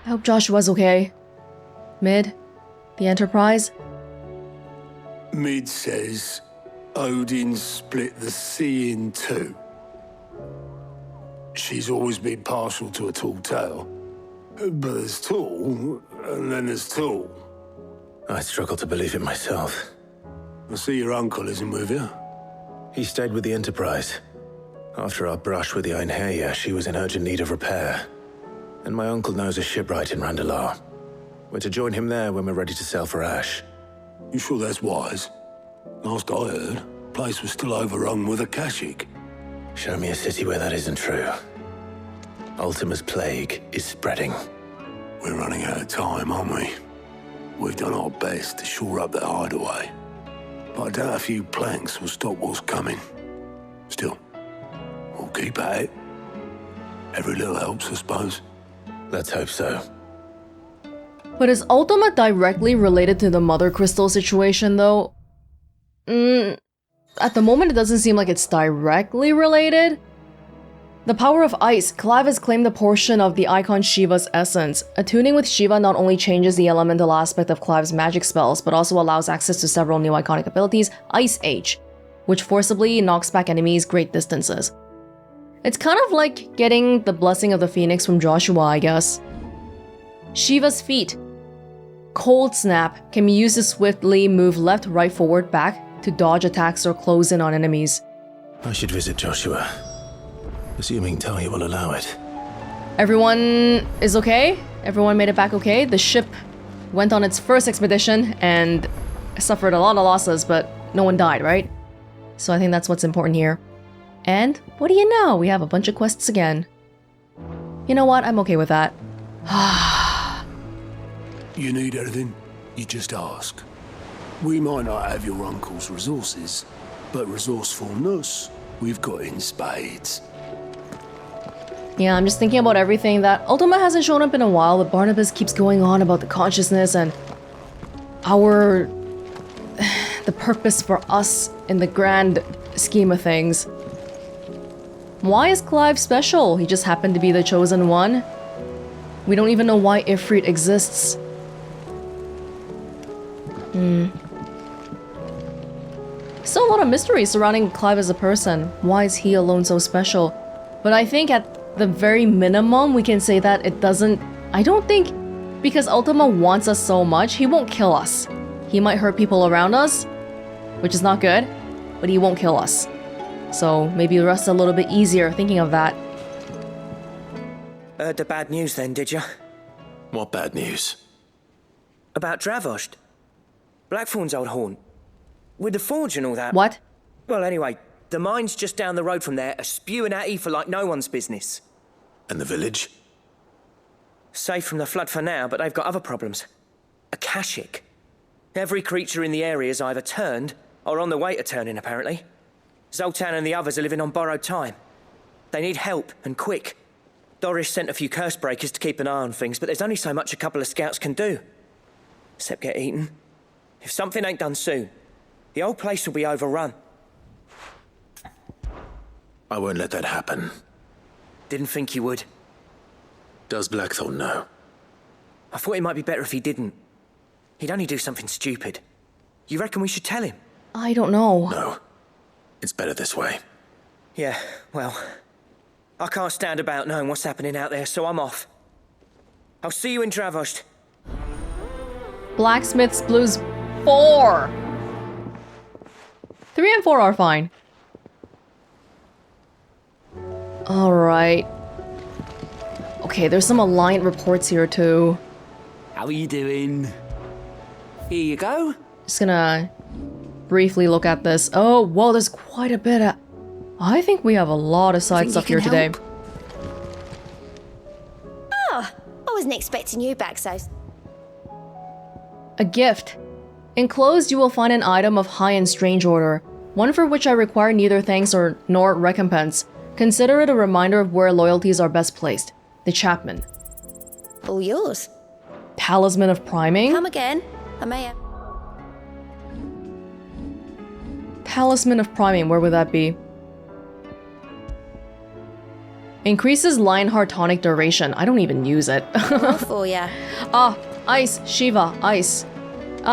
I hope Joshua's okay. Mid? The Enterprise? Mid says Odin split the sea in two. She's always been partial to a tall tale. But there's tall, and then there's tall. I struggle to believe it myself. I see your uncle isn't with you. He stayed with the Enterprise. After our brush with the Einherja, she was in urgent need of repair. And my uncle knows a shipwright in Randalar. We're to join him there when we're ready to sail for Ash. You sure that's wise? Last I heard, the place was still overrun with Akashic. Show me a city where that isn't true. Ultima's plague is spreading. We're running out of time, aren't we? We've done our best to shore up that hideaway. But I doubt a few planks will stop what's coming. Still, we'll keep at it. Every little helps, I suppose. Let's hope so. But is Ultima directly related to the Mothercrystal situation, though? At the moment, it doesn't seem like it's directly related. The power of ice. Clive has claimed a portion of the Eikons Shiva's essence. Attuning with Shiva not only changes the elemental aspect of Clive's magic spells, but also allows access to several new iconic abilities, Ice Age, which forcibly knocks back enemies great distances. It's kind of like getting the blessing of the Phoenix from Joshua, I guess. Shiva's feet. Cold Snap can be used to swiftly move left, right, forward, back to dodge attacks or close in on enemies. I should visit Joshua. Assuming Talia will allow it. Everyone is okay? Everyone made it back okay? The ship went on its first expedition and suffered a lot of losses, but no one died, right? So I think that's what's important here. And what do you know? We have a bunch of quests again. You know what? I'm okay with that. You need anything, you just ask. We might not have your uncle's resources, but resourcefulness, we've got in spades. Yeah, I'm just thinking about everything that Ultima hasn't shown up in a while, but Barnabas keeps going on about the consciousness and the purpose for us in the grand scheme of things. Why is Clive special? He just happened to be the chosen one? We don't even know why Ifrit exists. Still a lot of mystery surrounding Clive as a person. Why is he alone so special? But I think at the very minimum, we can say that it doesn't... I don't think... Because Ultima wants us so much, he won't kill us. He might hurt people around us, which is not good, but he won't kill us. So maybe the rest a little bit easier thinking of that. Heard the bad news then, did ya? What bad news? About Dravost. Blackthorn's old haunt. With the forge and all that. What? Well, anyway, the mines just down the road from there are spewing out ether like no one's business. And the village? Safe from the flood for now, but they've got other problems. Akashic. Every creature in the area is either turned or on the way to turning, apparently. Zoltan and the others are living on borrowed time. They need help, and quick. Doris sent a few curse breakers to keep an eye on things, but there's only so much a couple of scouts can do. Except get eaten. If something ain't done soon, the whole place will be overrun. I won't let that happen. Didn't think you would. Does Blackthorn know? I thought it might be better if he didn't. He'd only do something stupid. You reckon we should tell him? I don't know. No. It's better this way. Yeah, well... I can't stand about knowing what's happening out there, so I'm off. I'll see you in Dravost. Blacksmith's Blues 4! 3 and 4 are fine. Alright. Okay, there's some Alliant reports here too. How are you doing? Here you go. Just gonna briefly look at this. Oh, whoa, there's quite a bit of... I think we have a lot of side stuff here today. Oh, I wasn't expecting you back so... A gift. Enclosed, you will find an item of high and strange order, one for which I require neither thanks nor recompense. Consider it a reminder of where loyalties are best placed. The Chapman. All yours. Talisman of Priming? Come again. I may have... Talisman of Priming, where would that be? Increases Lionheart tonic duration. I don't even use it. All for ya. Ah, ice, Shiva, ice.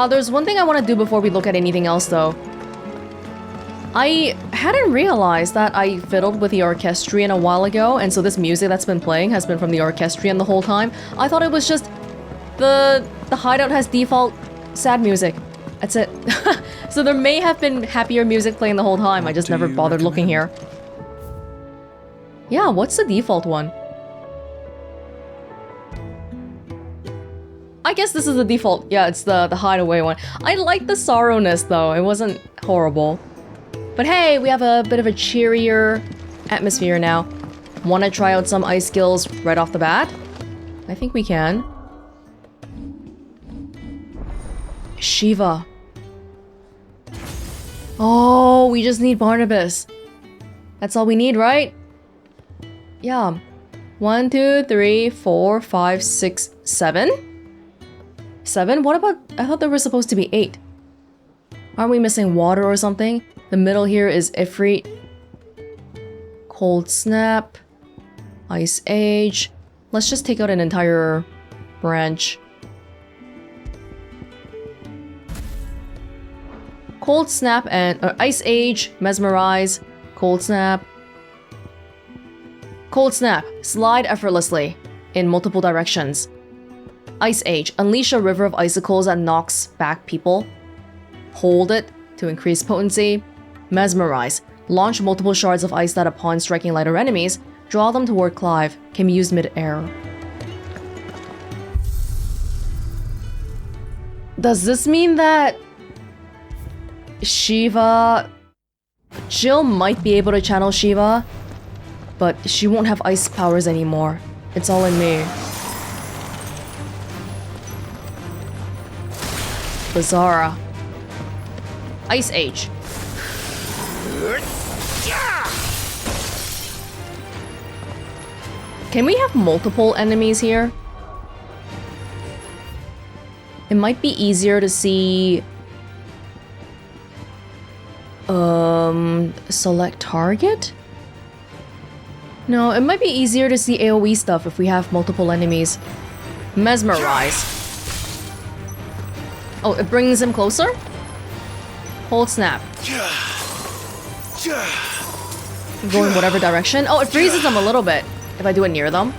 There's one thing I want to do before we look at anything else though. I hadn't realized that I fiddled with the orchestrion a while ago, and so this music that's been playing has been from the orchestrion the whole time. I thought it was just the hideout has default sad music. That's it. So there may have been happier music playing the whole time. I just never bothered looking here. Yeah, what's the default one? I guess this is the default. Yeah, it's the hideaway one. I like the sorrowness though. It wasn't horrible. But hey, we have a bit of a cheerier atmosphere now. Want to try out some ice skills right off the bat? I think we can. Shiva. Oh, we just need Barnabas. That's all we need, right? Yeah. 1, 2, 3, 4, 5, 6, 7? 7? What about... I thought there were supposed to be 8. Aren't we missing water or something? The middle here is Ifrit. Cold Snap. Ice Age. Let's just take out an entire branch. Cold Snap and... Ice Age. Mesmerize. Cold Snap. Cold Snap. Slide effortlessly in multiple directions. Ice Age. Unleash a river of icicles that knocks back people. Hold it to increase potency. Mesmerize. Launch multiple shards of ice that upon striking lighter enemies, draw them toward Clive. Can be used mid-air. Does this mean that Shiva... Jill might be able to channel Shiva, but she won't have ice powers anymore. It's all in me. Bizarra. Ice Age. Can we have multiple enemies here? It might be easier to see... select target? No, it might be easier to see AoE stuff if we have multiple enemies. Mesmerize. Oh, it brings him closer? Hold Snap. Go in whatever direction. Oh, it freezes them a little bit if I do it near them.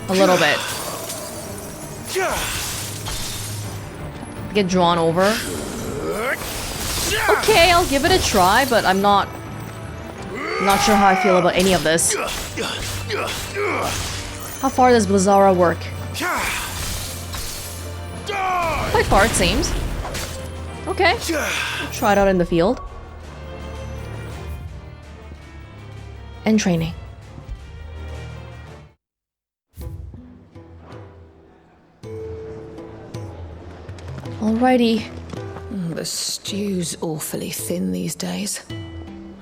A little bit. Get drawn over. Okay, I'll give it a try, but I'm not sure how I feel about any of this. How far does Blizzara work? Quite far, it seems. Okay, we'll try it out in the field. And training. Alrighty. The stew's awfully thin these days.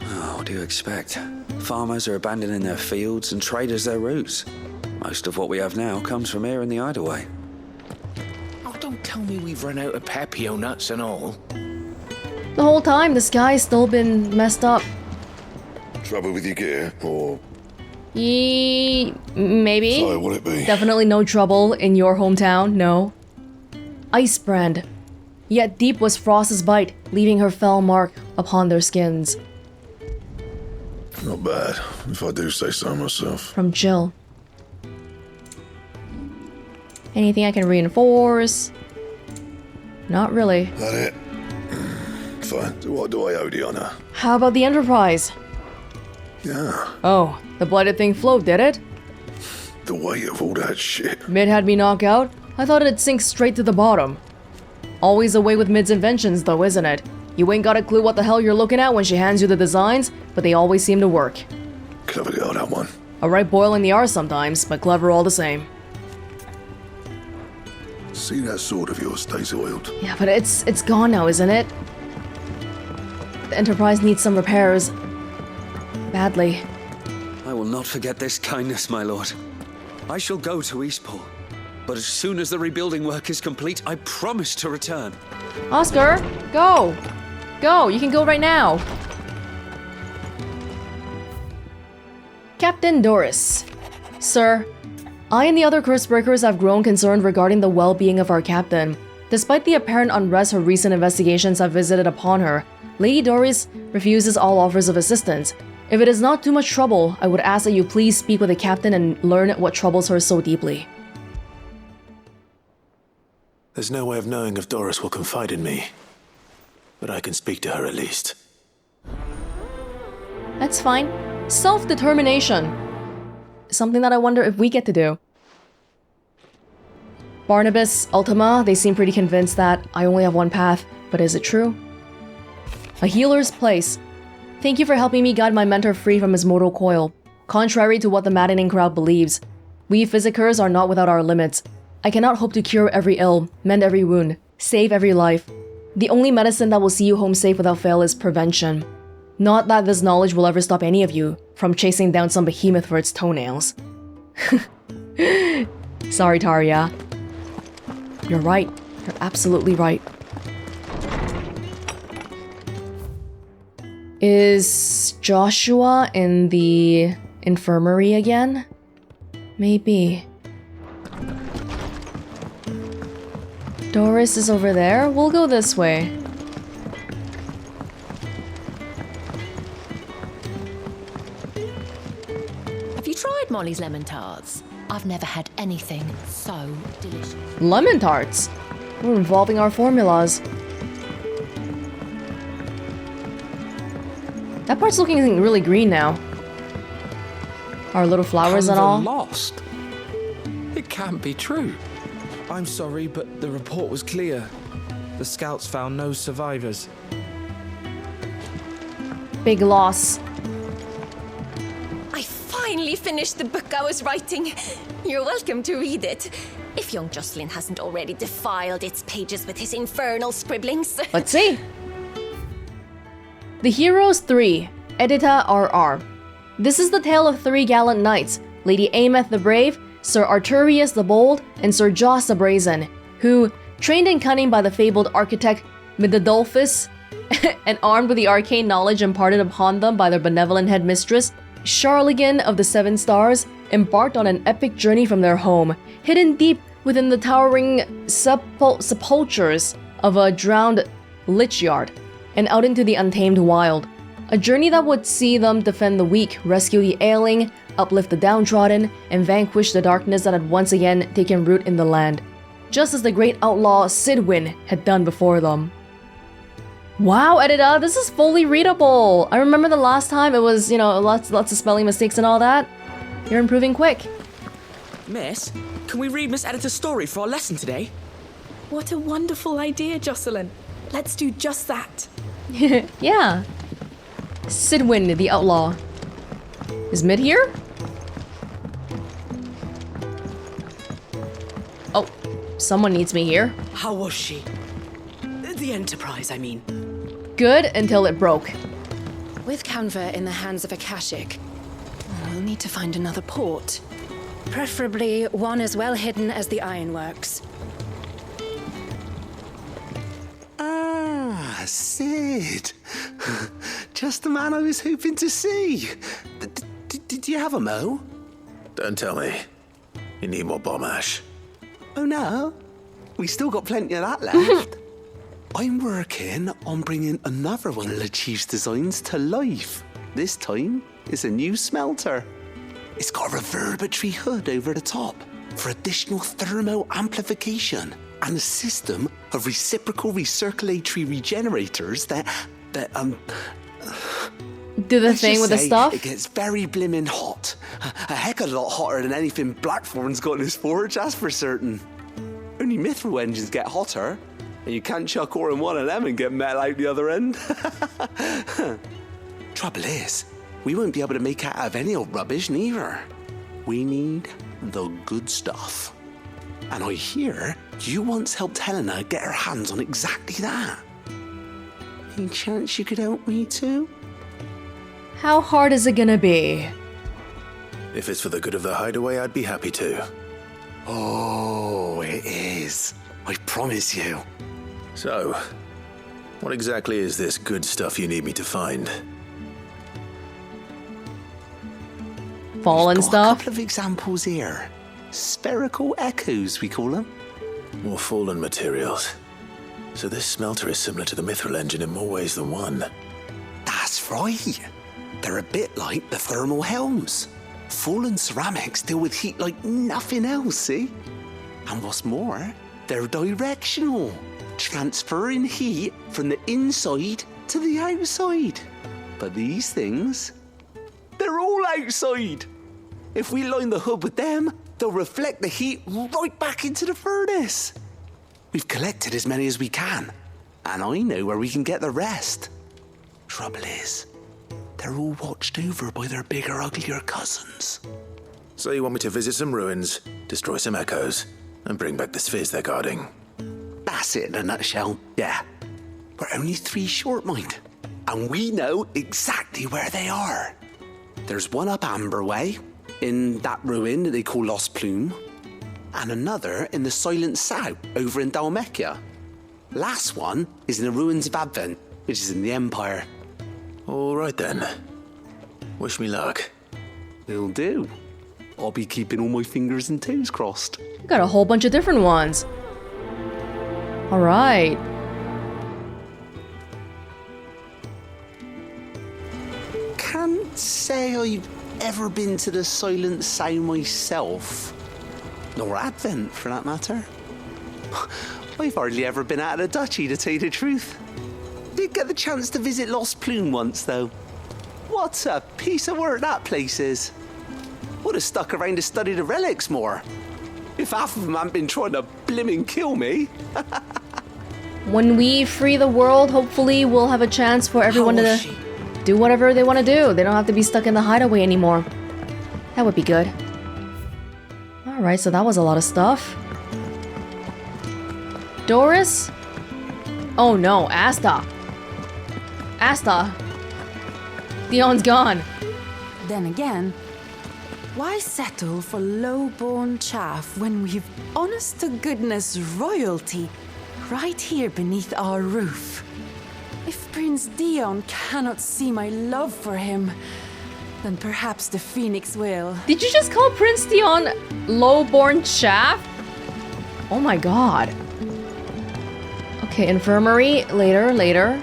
Oh, what do you expect? Farmers are abandoning their fields and traders their roots. Most of what we have now comes from here in the hideaway. Oh, don't tell me we've run out of Pepio nuts and all. The whole time, the sky's still been messed up. Trouble with your gear, or... Maybe. So, will it be? Definitely no trouble in your hometown, no. Icebrand. Yet deep was Frost's bite, leaving her fell mark upon their skins. Not bad, if I do say so myself. From Jill. Anything I can reinforce? Not really. That it? Fine. So what do I owe the honor? How about the Enterprise? Yeah. Oh, the blighted thing float, did it? The weight of all that shit. Mid had me knock out? I thought it'd sink straight to the bottom. Always the way with Mid's inventions though, isn't it? You ain't got a clue what the hell you're looking at when she hands you the designs, but they always seem to work. Clever girl, that one. Alright boiling the R sometimes, but clever all the same. See that sword of yours stays oiled. Yeah, but it's gone now, isn't it? The Enterprise needs some repairs. Badly. I will not forget this kindness, my lord. I shall go to Eastpool. But as soon as the rebuilding work is complete, I promise to return. Oscar, go! Go! You can go right now! Captain Doris. Sir, I and the other Cursebreakers have grown concerned regarding the well-being of our captain. Despite the apparent unrest her recent investigations have visited upon her, Lady Doris refuses all offers of assistance. If it is not too much trouble, I would ask that you please speak with the captain and learn what troubles her so deeply. There's no way of knowing if Doris will confide in me, but I can speak to her at least. That's fine. Self-determination. Something that I wonder if we get to do. Barnabas, Ultima, they seem pretty convinced that I only have one path, but is it true? A healer's place. Thank you for helping me guide my mentor free from his mortal coil. Contrary to what the maddening crowd believes, we physicers are not without our limits. I cannot hope to cure every ill, mend every wound, save every life. The only medicine that will see you home safe without fail is prevention. Not that this knowledge will ever stop any of you from chasing down some behemoth for its toenails. Sorry, Taria. You're right. You're absolutely right. Is Joshua in the infirmary again? Maybe. Doris is over there. We'll go this way. Have you tried Molly's lemon tarts? I've never had anything so delicious. Lemon tarts? We're involving our formulas. That part's looking really green now. Our little flowers and all. Lost? It can't be true. I'm sorry, but the report was clear. The scouts found no survivors. Big loss. I finally finished the book I was writing. You're welcome to read it. If young Jocelyn hasn't already defiled its pages with his infernal scribblings. Let's see. The Heroes 3, Edita RR. This is the tale of three gallant knights, Lady Ameth the Brave, Sir Arturius the Bold, and Sir Joss the Brazen, who, trained in cunning by the fabled architect Midodolphus, and armed with the arcane knowledge imparted upon them by their benevolent headmistress, Charlemagne of the Seven Stars, embarked on an epic journey from their home, hidden deep within the towering sepulchres of a drowned lich yard, and out into the untamed wild. A journey that would see them defend the weak, rescue the ailing, uplift the downtrodden, and vanquish the darkness that had once again taken root in the land, just as the great outlaw Sidwin had done before them. Wow, Edita, this is fully readable! I remember the last time it was, lots of spelling mistakes and all that. You're improving quick. Miss, can we read Miss Edita's story for our lesson today? What a wonderful idea, Jocelyn. Let's do just that. Yeah. Sidwin, the outlaw. Is Mid here? Oh, someone needs me here. How was she? The Enterprise, I mean. Good until it broke. With Canva in the hands of Akashic, we'll need to find another port. Preferably one as well hidden as the ironworks. Ah, Sid. Just the man I was hoping to see. Did you have a mo? Don't tell me. You need more bomb ash. Oh no, we still got plenty of that left. I'm working on bringing another one of the Chief's designs to life. This time, it's a new smelter. It's got a reverberatory hood over the top for additional thermo amplification and a system of reciprocal recirculatory regenerators that do the thing with the stuff? It gets very blimmin' hot. A heck of a lot hotter than anything Blackthorn's got in his forge, that's for certain. Only mithril engines get hotter, and you can't chuck ore in one of them and get metal out the other end. Trouble is, we won't be able to make it out of any old rubbish neither. We need the good stuff. And I hear you once helped Helena get her hands on exactly that. Any chance you could help me too? How hard is it gonna be? If it's for the good of the hideaway, I'd be happy to. Oh, it is. I promise you. So, What exactly is this good stuff you need me to find? Fallen We've got stuff. a couple of examples here. Spherical echoes, we call them. More fallen materials. So this smelter is similar to the mithril engine in more ways than one. That's right. They're a bit like the thermal helms. Fallen ceramics deal with heat like nothing else, see? And what's more, they're directional, transferring heat from the inside to the outside. But these things, they're all outside. If we line the hood with them, they'll reflect the heat right back into the furnace. We've collected as many as we can, and I know where we can get the rest. Trouble is, they're all watched over by their bigger, uglier cousins. So you want me to visit some ruins, destroy some echoes, and bring back the spheres they're guarding? That's it in a nutshell, yeah. We're only 3 short, mind, and we know exactly where they are. There's one up Amber Way, in that ruin that they call Lost Plume, and another in the Silent South over in Dalmekia. Last one is in the ruins of Advent, which is in the Empire. All right then. Wish me luck. Will do. I'll be keeping all my fingers and toes crossed. Got a whole bunch of different ones. Alright. Can't say I've ever been to the Silent South myself. Nor Advent, for that matter. I've hardly ever been out of the duchy, to tell you the truth. Did get the chance to visit Lost Plume once, though. What a piece of work that place is. Would have stuck around to study the relics more. If half of them hadn't been trying to blimmin' kill me. When we free the world, hopefully we'll have a chance for everyone to do whatever they want to do. They don't have to be stuck in the hideaway anymore. That would be good. Alright, so that was a lot of stuff. Doris? Oh no, Asta. Asta. Theon's gone. Then again, why settle for low-born chaff when we've honest-to-goodness royalty right here beneath our roof? If Prince Dion cannot see my love for him, then perhaps the Phoenix will. Did you just call Prince Dion low-born chaff? Oh my god. Okay, infirmary. Later.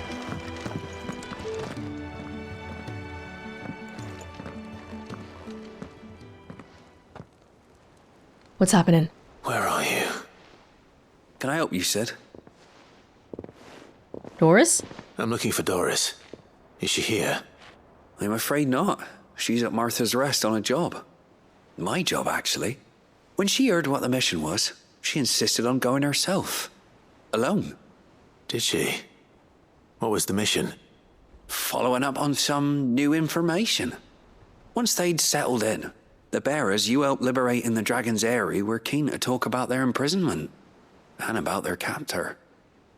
What's happening? Where are you? Can I help you, Sid? Doris? I'm looking for Doris. Is she here? I'm afraid not. She's at Martha's Rest on a job. My job, actually. When she heard what the mission was, she insisted on going herself. Alone. Did she? What was the mission? Following up on some new information. Once they'd settled in, the bearers you helped liberate in the Dragon's Eyrie were keen to talk about their imprisonment. And about their captor.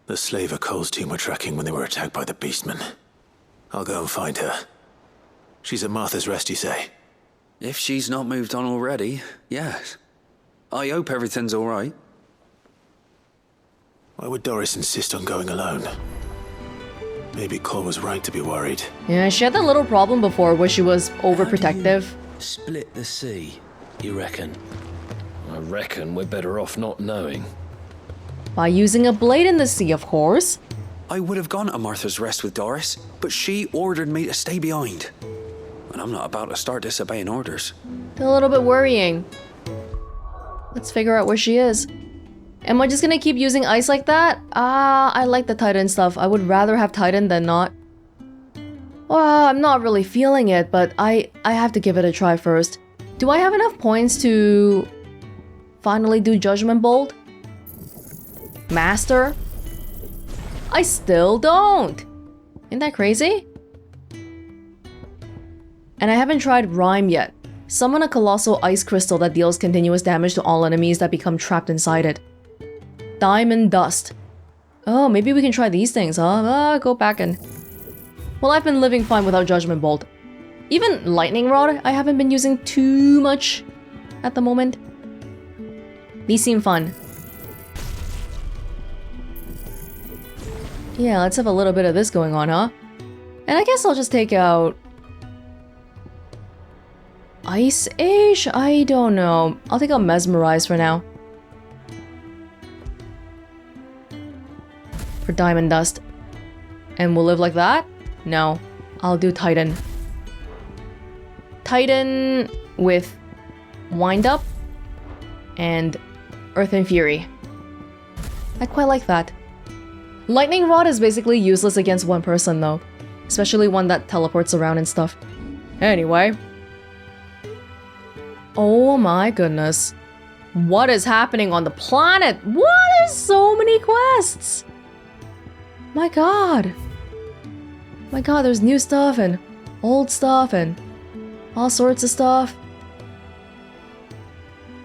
The slaver Cole's team were tracking when they were attacked by the Beastmen. I'll go and find her. She's at Martha's Rest, you say? If she's not moved on already, yes. I hope everything's all right. Why would Doris insist on going alone? Maybe Cole was right to be worried. Yeah, she had that little problem before where she was overprotective. Split the sea, you reckon? I reckon we're better off not knowing. By using a blade in the sea, of course. I would have gone to Martha's Rest with Doris, but she ordered me to stay behind. And I'm not about to start disobeying orders. A little bit worrying. Let's figure out where she is. Am I just gonna keep using ice like that? I like the Titan stuff. I would rather have Titan than not. Well, I'm not really feeling it, but I have to give it a try first. Do I have enough points to finally do Judgment Bolt? Master? I still don't. Isn't that crazy? And I haven't tried Rhyme yet. Summon a colossal ice crystal that deals continuous damage to all enemies that become trapped inside it. Diamond Dust. Oh, maybe we can try these things, huh? Go back and... Well, I've been living fine without Judgment Bolt. Even Lightning Rod, I haven't been using too much at the moment. These seem fun. Yeah, let's have a little bit of this going on, huh? And I guess I'll just take out... Ice Age? I don't know. I'll take out Mesmerize for now. For Diamond Dust. And we'll live like that? No. I'll do Titan. Titan with Wind Up and Earth and Fury. I quite like that. Lightning Rod is basically useless against one person though. Especially one that teleports around and stuff. Anyway. Oh my goodness. What is happening on the planet? What? There's so many quests! My god. My god, there's new stuff and old stuff and all sorts of stuff.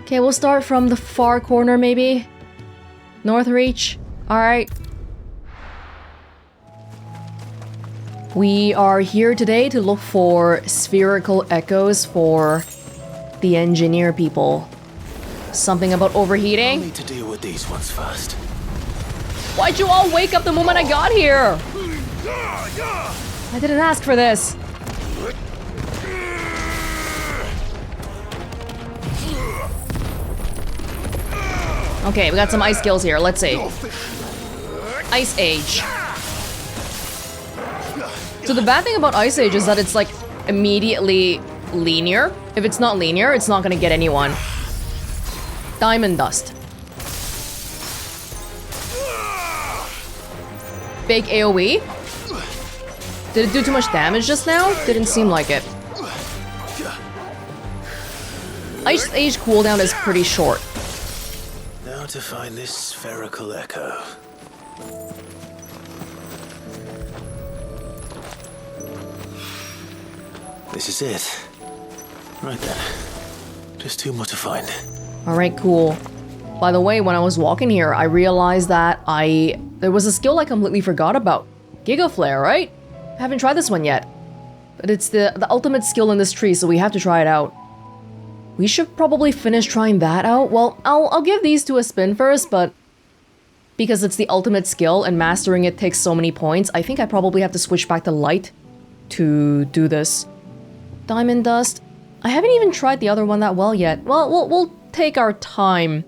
Okay, we'll start from the far corner maybe. Northreach. Alright. We are here today to look for spherical echoes for the engineer people. Something about overheating? I'll need to deal with these ones first. Why'd you all wake up the moment I got here? I didn't ask for this. Okay, we got some ice skills here. Let's see. Ice Age. So the bad thing about Ice Age is that it's like immediately linear. If it's not linear, it's not gonna get anyone. Diamond Dust. Big AoE. Did it do too much damage just now? Didn't seem like it. Ice Age cooldown is pretty short. Now to find this spherical echo. This is it. Right then. Just two more to find. Alright, cool. By the way, when I was walking here, I realized that there was a skill I completely forgot about. Giga Flare, right? I haven't tried this one yet. But it's the ultimate skill in this tree, so we have to try it out. We should probably finish trying that out. Well, I'll give these two a spin first, but because it's the ultimate skill and mastering it takes so many points, I think I probably have to switch back to Light to do this. Diamond Dust. I haven't even tried the other one that well yet. Well, we'll take our time.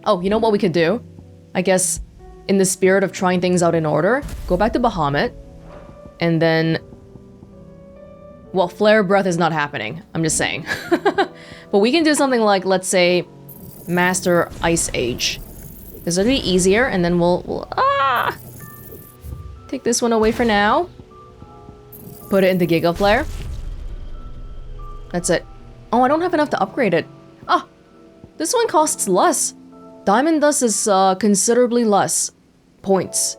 Oh, you know what we could do? I guess, in the spirit of trying things out in order, go back to Bahamut, and then... Well, Flare Breath is not happening, I'm just saying. But we can do something like, let's say, Master Ice Age. This will be easier, and then we'll take this one away for now. Put it into Giga Flare. That's it. Oh, I don't have enough to upgrade it. Ah! This one costs less. Diamond Dust is considerably less points.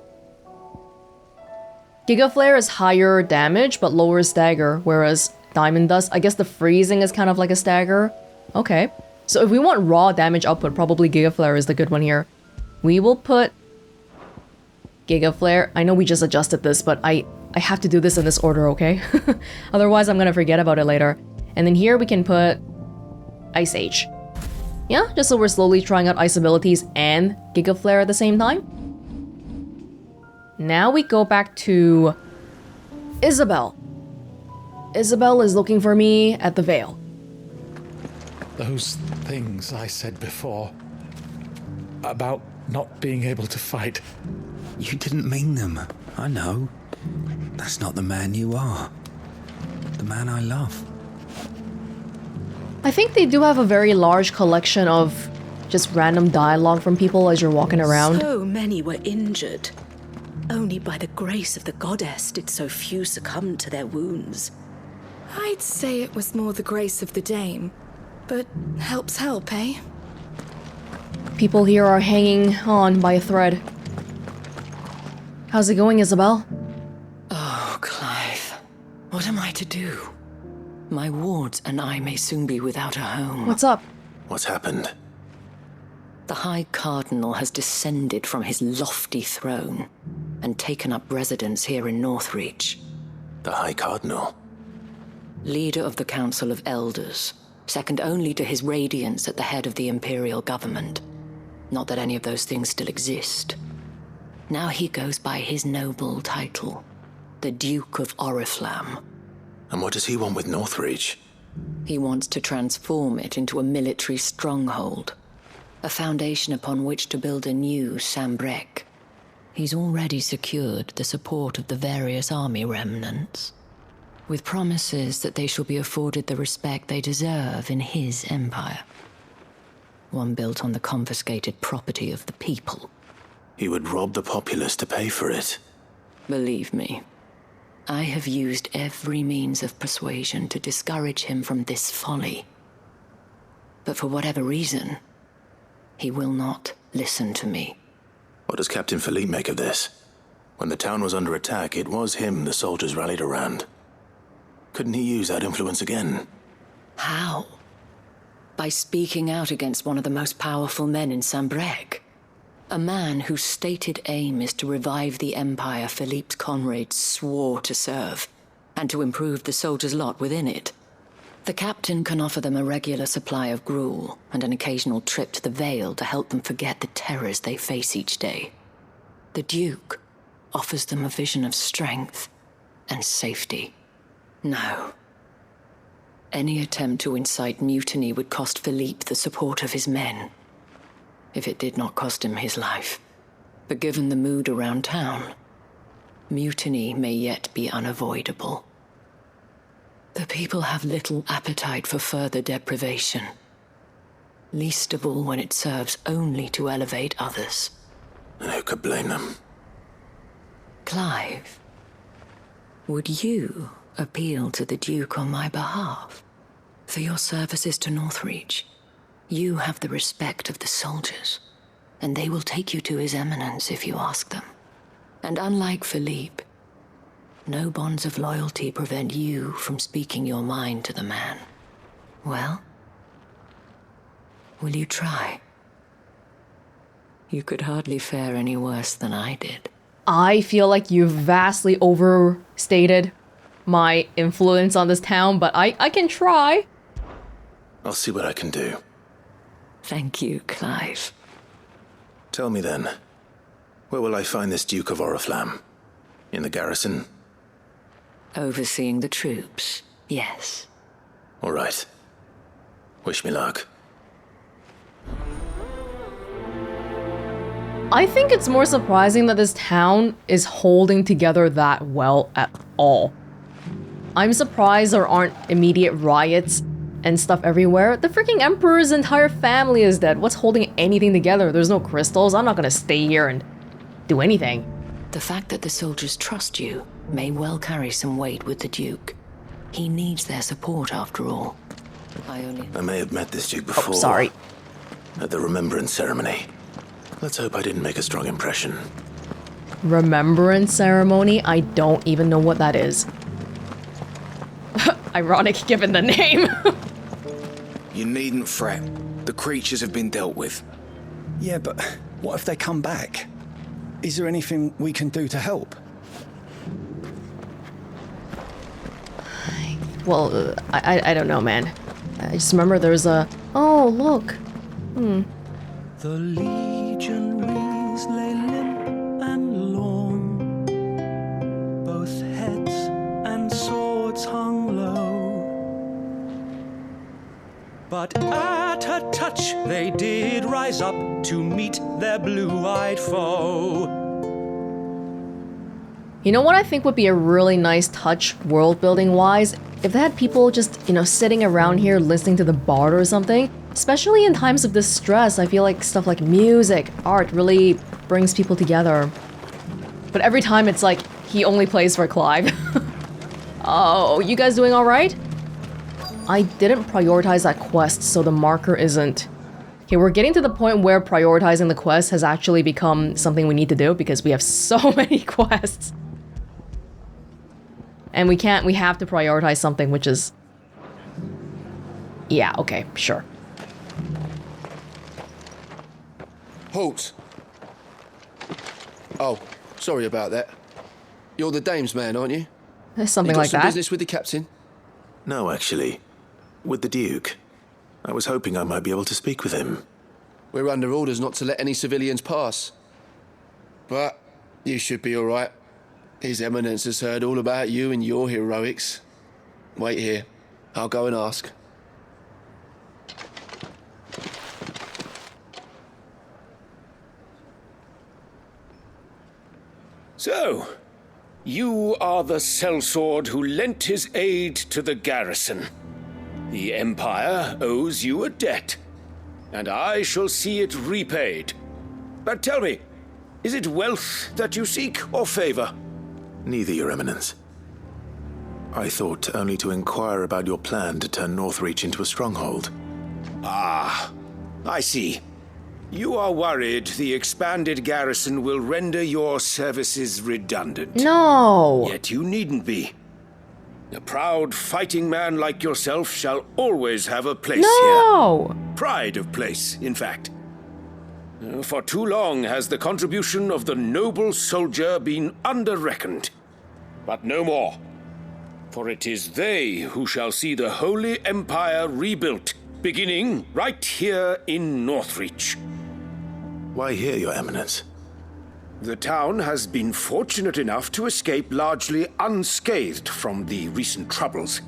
Giga Flare is higher damage, but lower stagger, whereas Diamond Dust, I guess the freezing is kind of like a stagger. Okay. So if we want raw damage output, probably Giga Flare is the good one here. We will put Giga Flare. I know we just adjusted this, but I have to do this in this order, okay? Otherwise, I'm gonna forget about it later. And then here we can put Ice Age. Yeah, just so we're slowly trying out ice abilities and Giga Flare at the same time. Now we go back to Isabel. Isabel is looking for me at the Vale. Those things I said before about not being able to fight. You didn't mean them. I know. That's not the man you are. The man I love. I think they do have a very large collection of just random dialogue from people as you're walking around. So many were injured. Only by the grace of the goddess did so few succumb to their wounds. I'd say it was more the grace of the dame. But help's help, eh? People here are hanging on by a thread. How's it going, Isabel? Oh, Clive. What am I to do? My wards and I may soon be without a home. What's up? What's happened? The High Cardinal has descended from his lofty throne and taken up residence here in Northreach. The High Cardinal? Leader of the Council of Elders, second only to his Radiance at the head of the Imperial government. Not that any of those things still exist. Now he goes by his noble title, the Duke of Oriflamme. And what does he want with Northreach? He wants to transform it into a military stronghold, a foundation upon which to build a new Sambrec. He's already secured the support of the various army remnants, with promises that they shall be afforded the respect they deserve in his empire. One built on the confiscated property of the people. He would rob the populace to pay for it. Believe me, I have used every means of persuasion to discourage him from this folly. But for whatever reason, he will not listen to me. What does Captain Philippe make of this? When the town was under attack, it was him the soldiers rallied around. Couldn't he use that influence again? How? By speaking out against one of the most powerful men in Sambrec. A man whose stated aim is to revive the empire Philippe's comrades swore to serve, and to improve the soldiers' lot within it. The captain can offer them a regular supply of gruel, and an occasional trip to the Vale to help them forget the terrors they face each day. The Duke offers them a vision of strength and safety. No. Any attempt to incite mutiny would cost Philippe the support of his men, if it did not cost him his life. But given the mood around town, mutiny may yet be unavoidable. The people have little appetite for further deprivation, least of all when it serves only to elevate others. And who could blame them? Clive, would you appeal to the Duke on my behalf? For your services to Northreach, you have the respect of the soldiers, and they will take you to His Eminence if you ask them. And unlike Philippe, no bonds of loyalty prevent you from speaking your mind to the man. Well, will you try? You could hardly fare any worse than I did. I feel like you've vastly overstated my influence on this town, but I can try. I'll see what I can do. Thank you, Clive. Tell me then, where will I find this Duke of Oriflamme? In the garrison? Overseeing the troops, yes. All right. Wish me luck. I think it's more surprising that this town is holding together that well at all. I'm surprised there aren't immediate riots and stuff everywhere. The freaking Emperor's entire family is dead. What's holding anything together? There's no crystals. I'm not gonna stay here and do anything. The fact that the soldiers trust you may well carry some weight with the Duke. He needs their support after all. I may have met this Duke before. Oh, sorry. At the Remembrance Ceremony. Let's hope I didn't make a strong impression. Remembrance Ceremony? I don't even know what that is. Ironic given the name. You needn't fret. The creatures have been dealt with. Yeah, but what if they come back? Is there anything we can do to help? Well, I don't know, man. I just remember there's a... Oh, look. The legionaries lay limp and lorn, both heads and swords hung low. But at her touch they did rise up to meet their blue-eyed foe. You know what I think would be a really nice touch world-building wise? If they had people just, sitting around here listening to the bard or something. Especially in times of distress, I feel like stuff like music, art really brings people together. But every time it's like, he only plays for Clive. Oh, you guys doing alright? I didn't prioritize that quest, so the marker isn't. Okay, we're getting to the point where prioritizing the quest has actually become something we need to do because we have so many quests. And we have to prioritize something, which is... Yeah, okay, sure. Halt! Oh, sorry about that. You're the dame's man, aren't you? There's something you got like some that. Business with the captain? No, actually. With the Duke. I was hoping I might be able to speak with him. We're under orders not to let any civilians pass. But You should be all right. His Eminence has heard all about you and your heroics. Wait here. I'll go and ask. So, you are the sellsword who lent his aid to the garrison. The Empire owes you a debt, and I shall see it repaid. But tell me, is it wealth that you seek, or favor? Neither, Your Eminence. I thought only to inquire about your plan to turn Northreach into a stronghold. Ah, I see. You are worried the expanded garrison will render your services redundant. No! Yet you needn't be. A proud fighting man like yourself shall always have a place here. Pride of place, in fact. For too long has the contribution of the noble soldier been under-reckoned. But no more. For it is they who shall see the Holy Empire rebuilt, beginning right here in Northreach. Why here, Your Eminence? The town has been fortunate enough to escape largely unscathed from the recent troubles.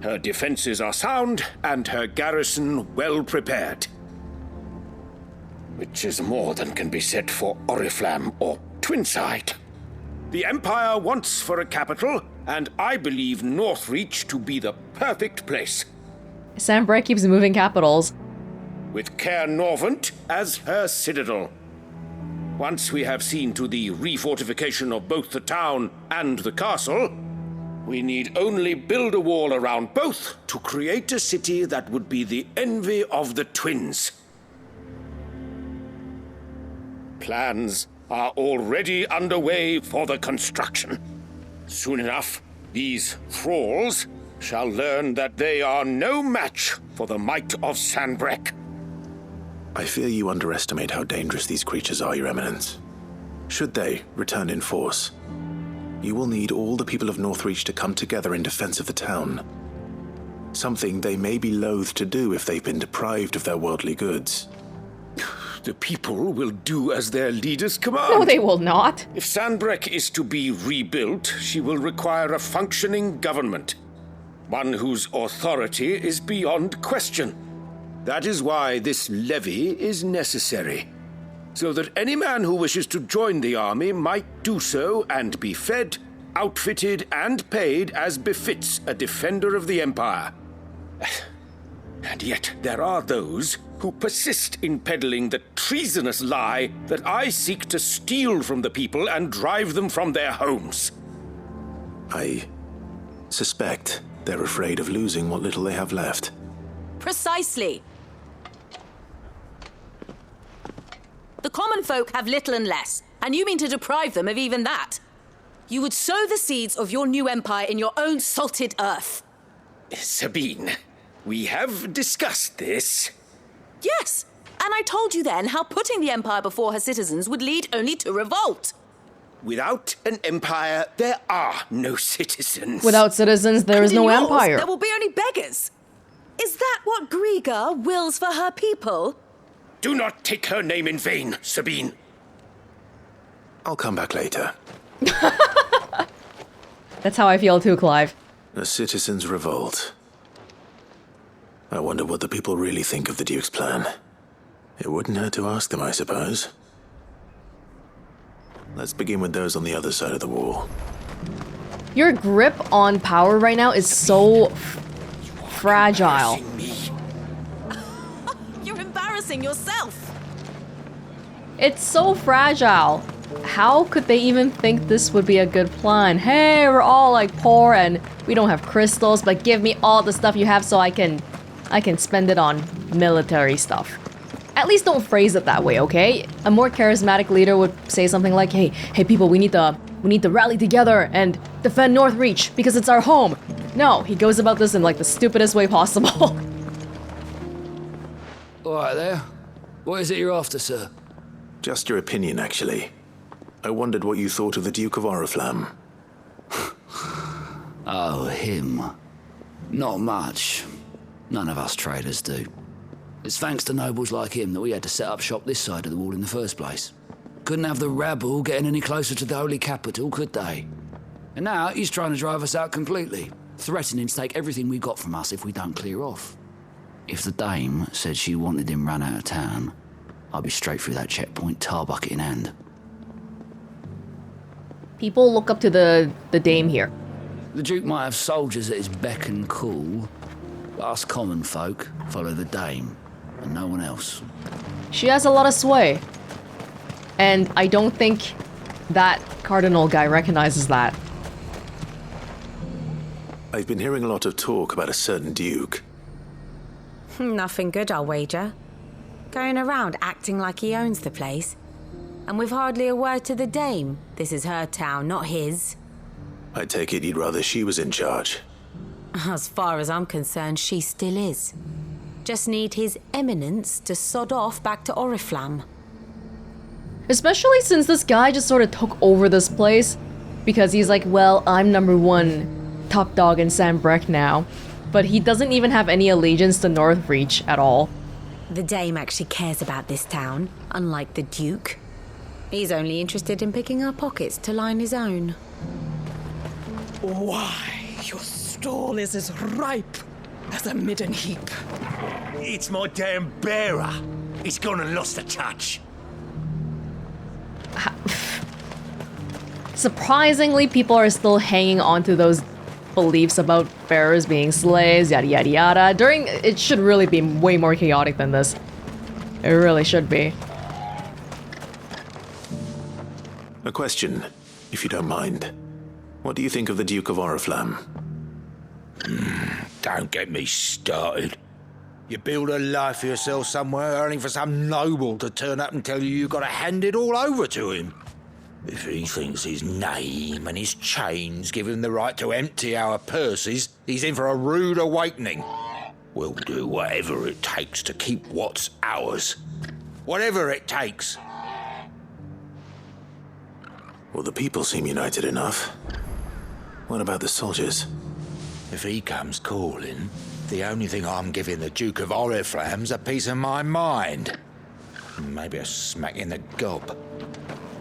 Her defenses are sound, and her garrison well prepared. Which is more than can be said for Oriflamme or Twinside. The Empire wants for a capital, and I believe Northreach to be the perfect place. Sanbreque keeps moving capitals. With Caer Norvent as her citadel. Once we have seen to the refortification of both the town and the castle, we need only build a wall around both to create a city that would be the envy of the twins. Plans are already underway for the construction. Soon enough, these thralls shall learn that they are no match for the might of Sanbreque. I fear you underestimate how dangerous these creatures are, Your Eminence. Should they return in force, you will need all the people of Northreach to come together in defense of the town. Something they may be loath to do if they've been deprived of their worldly goods. The people will do as their leaders command. No, they will not. If Sanbreque is to be rebuilt, she will require a functioning government. One whose authority is beyond question. That is why this levy is necessary. So that any man who wishes to join the army might do so and be fed, outfitted, and paid as befits a defender of the Empire. And yet there are those who persist in peddling the treasonous lie that I seek to steal from the people and drive them from their homes. I suspect they're afraid of losing what little they have left. Precisely. The common folk have little and less, and you mean to deprive them of even that. You would sow the seeds of your new empire in your own salted earth. Sabine, we have discussed this. Yes, and I told you then how putting the empire before her citizens would lead only to revolt. Without an empire, there are no citizens. Without citizens, there is no empire. There will be only beggars. Is that what Griga wills for her people? Do not take her name in vain, Sabine. I'll come back later. That's how I feel too, Clive. A citizens' revolt. I wonder what the people really think of the Duke's plan. It wouldn't hurt to ask them, I suppose. Let's begin with those on the other side of the wall. Your grip on power right now is so fragile. You're embarrassing yourself. It's so fragile. How could they even think this would be a good plan? Hey, we're all like poor and we don't have crystals, but give me all the stuff you have so I can spend it on military stuff. At least don't phrase it that way, okay? A more charismatic leader would say something like, hey people, we need to rally together and defend Northreach because it's our home. No, he goes about this in like the stupidest way possible. All right there. What is it you're after, sir? Just your opinion, actually. I wondered what you thought of the Duke of Oriflamme. Oh, him. Not much. None of us traders do. It's thanks to nobles like him that we had to set up shop this side of the wall in the first place. Couldn't have the rabble getting any closer to the holy capital, could they? And now he's trying to drive us out completely, threatening to take everything we got from us if we don't clear off. If the dame said she wanted him run out of town, I'd be straight through that checkpoint, tar bucket in hand. People look up to the dame here. The Duke might have soldiers at his beck and call, but us common folk follow the dame, and no one else. She has a lot of sway. And I don't think that cardinal guy recognizes that. I've been hearing a lot of talk about a certain duke. Nothing good, I'll wager. Going around acting like he owns the place. And with hardly a word to the dame. This is her town, not his. I take it you'd rather she was in charge. As far as I'm concerned, she still is. Just need his eminence to sod off back to Oriflamme. Especially since this guy just sort of took over this place. Because he's like, well, I'm #1 top dog in Sanbreque now. But he doesn't even have any allegiance to Northreach at all. The dame actually cares about this town, unlike the Duke. He's only interested in picking our pockets to line his own. Why, your stall is as ripe as a midden heap. It's my damn bearer. He's gone and lost a touch. Surprisingly, people are still hanging on to those beliefs about bearers being slaves, yada yada yada. It should really be way more chaotic than this. It really should be. A question, if you don't mind. What do you think of the Duke of Oriflamme? Don't get me started. You build a life for yourself somewhere, earning for some noble to turn up and tell you got to hand it all over to him. If he thinks his name and his chains give him the right to empty our purses, he's in for a rude awakening. We'll do whatever it takes to keep what's ours. Whatever it takes. Well, the people seem united enough. What about the soldiers? If he comes calling, the only thing I'm giving the Duke of Oriflamme's a piece of my mind. Maybe a smack in the gob.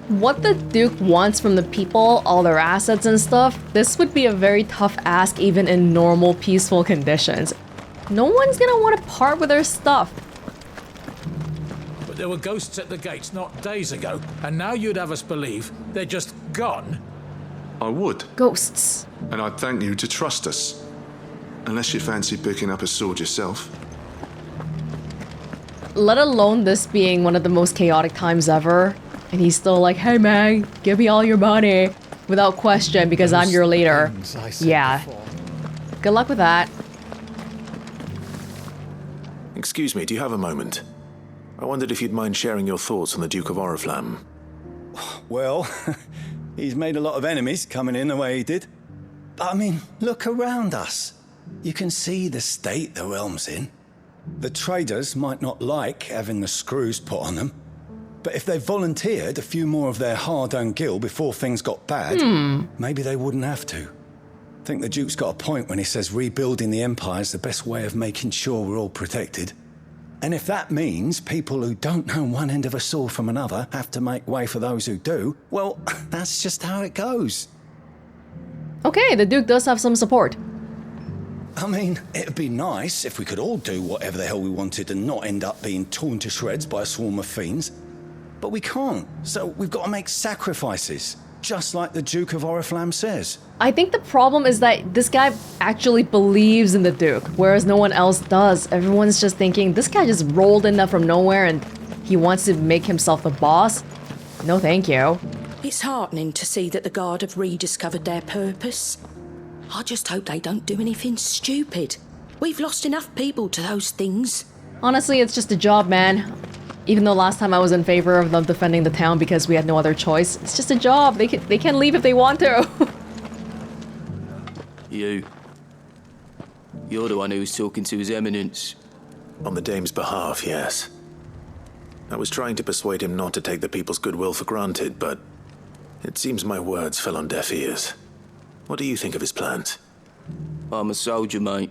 What the Duke wants from the people, all their assets and stuff, this would be a very tough ask even in normal, peaceful conditions. No one's gonna want to part with their stuff. But there were ghosts at the gates not days ago, and now you'd have us believe they're just gone? I would. Ghosts. And I'd thank you to trust us. Unless you fancy picking up a sword yourself. Let alone this being one of the most chaotic times ever. And he's still like, hey man, give me all your money. Without question, because I'm your leader. Yeah. Good luck with that. Excuse me, do you have a moment? I wondered if you'd mind sharing your thoughts on the Duke of Oriflamme. Well, he's made a lot of enemies coming in the way he did. But I mean, look around us. You can see the state the realm's in. The traders might not like having the screws put on them. But if they volunteered a few more of their hard-earned gil before things got bad, maybe they wouldn't have to. I think the Duke's got a point when he says rebuilding the Empire is the best way of making sure we're all protected. And if that means people who don't know one end of a sword from another have to make way for those who do, well, that's just how it goes. Okay, the Duke does have some support. I mean, it'd be nice if we could all do whatever the hell we wanted and not end up being torn to shreds by a swarm of fiends. But we can't, so we've got to make sacrifices, just like the Duke of Oriflamme says. I think the problem is that this guy actually believes in the Duke, whereas no one else does. Everyone's just thinking, this guy just rolled in there from nowhere and he wants to make himself the boss. No thank you. It's heartening to see that the Guard have rediscovered their purpose. I just hope they don't do anything stupid. We've lost enough people to those things. Honestly, it's just a job, man. Even though last time I was in favor of them defending the town because we had no other choice, it's just a job. They can leave if they want to. You're the one who was talking to His Eminence. On the Dame's behalf, yes. I was trying to persuade him not to take the people's goodwill for granted, but it seems my words fell on deaf ears. What do you think of his plans? I'm a soldier, mate.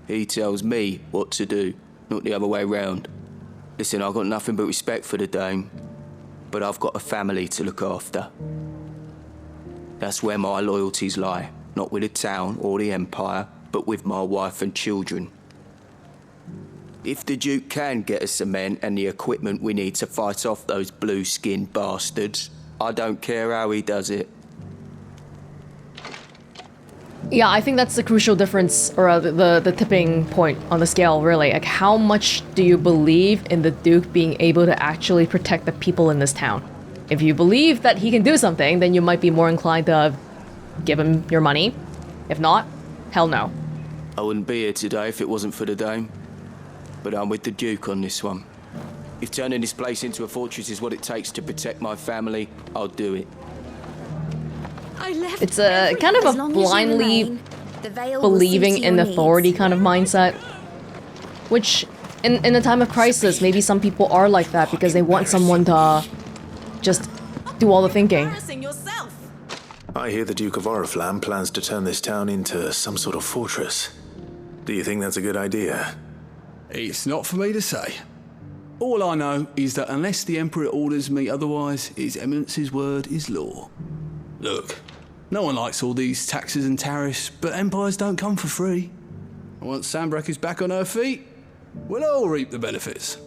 He tells me what to do, not the other way round. Listen, I've got nothing but respect for the Dame. but I've got a family to look after. That's where my loyalties lie, not with the town or the Empire, but with my wife and children. If the Duke can get us the men and the equipment we need to fight off those blue-skinned bastards, I don't care how he does it. Yeah, I think that's the crucial difference, or the tipping point on the scale, really. Like, how much do you believe in the Duke being able to actually protect the people in this town? If you believe that he can do something, then you might be more inclined to give him your money. If not, hell no. I wouldn't be here today if it wasn't for the Dame. But I'm with the Duke on this one. If turning this place into a fortress is what it takes to protect my family, I'll do it. It's a kind of a blindly believing in authority kind of mindset. Which, in a time of crisis, maybe some people are like that because they want someone to just do all the thinking. I hear the Duke of Oriflamme plans to turn this town into some sort of fortress. Do you think that's a good idea? It's not for me to say. All I know is that unless the Emperor orders me otherwise, His Eminence's word is law. Look, no one likes all these taxes and tariffs, but empires don't come for free. And once Sanbreque is back on her feet, we'll all reap the benefits.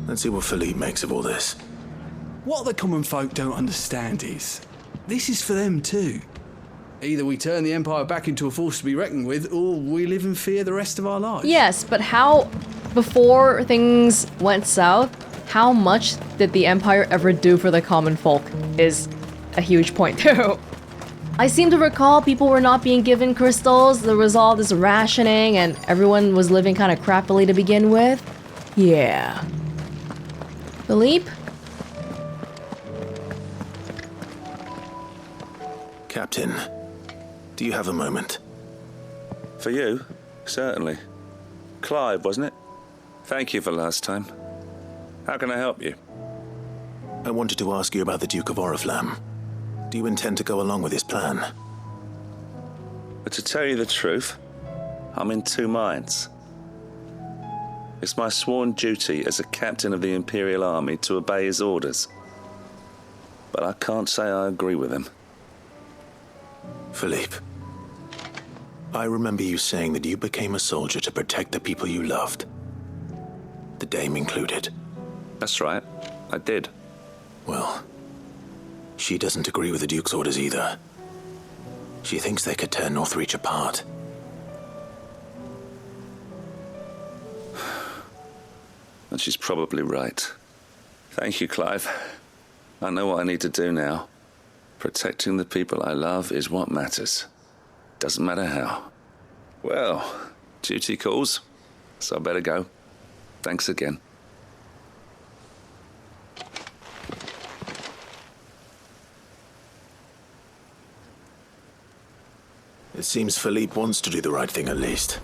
Let's see what Philippe makes of all this. What the common folk don't understand is, this is for them too. Either we turn the Empire back into a force to be reckoned with, or we live in fear the rest of our lives. Yes, but how, before things went south, how much did the Empire ever do for the common folk is a huge point too. I seem to recall people were not being given crystals, there was all this rationing, and everyone was living kind of crappily to begin with. Yeah. Philippe? Captain, do you have a moment? For you? Certainly. Clive, wasn't it? Thank you for last time. How can I help you? I wanted to ask you about the Duke of Oriflamme. Do you intend to go along with his plan? But to tell you the truth, I'm in two minds. It's my sworn duty as a captain of the Imperial Army to obey his orders. But I can't say I agree with him. Philippe, I remember you saying that you became a soldier to protect the people you loved. The Dame included. That's right, I did. Well, she doesn't agree with the Duke's orders either. She thinks they could tear Northreach apart. And she's probably right. Thank you, Clive. I know what I need to do now. Protecting the people I love is what matters. Doesn't matter how. Well, duty calls, so I better go. Thanks again. It seems Philippe wants to do the right thing at least.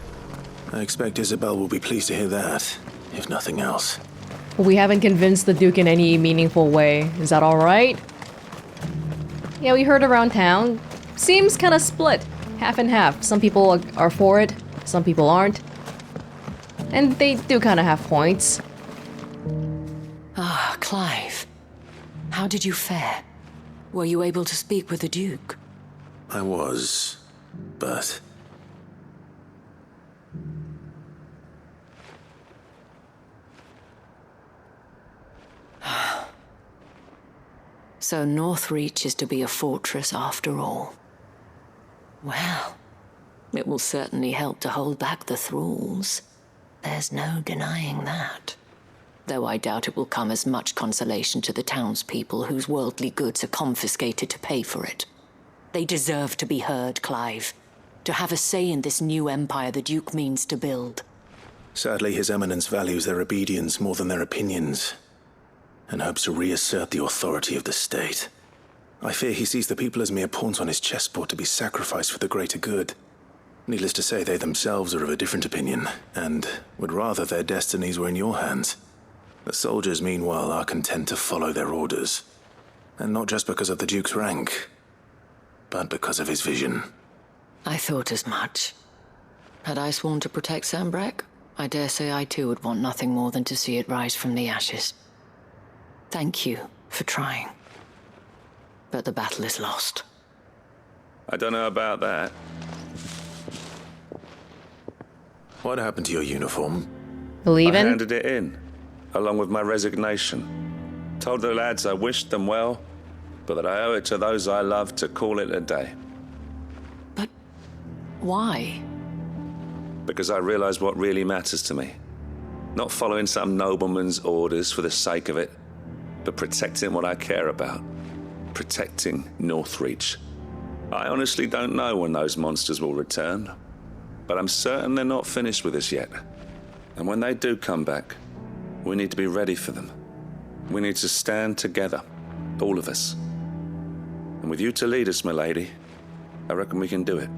I expect Isabel will be pleased to hear that, if nothing else. We haven't convinced the Duke in any meaningful way. Is that alright? Yeah, we heard around town. Seems kind of split. Half and half. Some people are for it, some people aren't. And they do kind of have points. Ah, Clive. How did you fare? Were you able to speak with the Duke? I was, but... So Northreach is to be a fortress after all. Well, it will certainly help to hold back the thralls. There's no denying that. Though I doubt it will come as much consolation to the townspeople whose worldly goods are confiscated to pay for it. They deserve to be heard, Clive. To have a say in this new empire the Duke means to build. Sadly, His Eminence values their obedience more than their opinions, and hopes to reassert the authority of the state. I fear he sees the people as mere pawns on his chessboard to be sacrificed for the greater good. Needless to say, they themselves are of a different opinion, and would rather their destinies were in your hands. The soldiers, meanwhile, are content to follow their orders. And not just because of the Duke's rank, but because of his vision. I thought as much. Had I sworn to protect Sanbreque? I dare say I too would want nothing more than to see it rise from the ashes. Thank you for trying. But the battle is lost. I don't know about that. What happened to your uniform? Believe I in? handed it in, along with my resignation. Told the lads I wished them well, but that I owe it to those I love to call it a day. Why? Because I realize what really matters to me. Not following some nobleman's orders for the sake of it, but protecting what I care about. Protecting Northreach. I honestly don't know when those monsters will return, but I'm certain they're not finished with us yet. And when they do come back, we need to be ready for them. We need to stand together, all of us. And with you to lead us, milady, I reckon we can do it.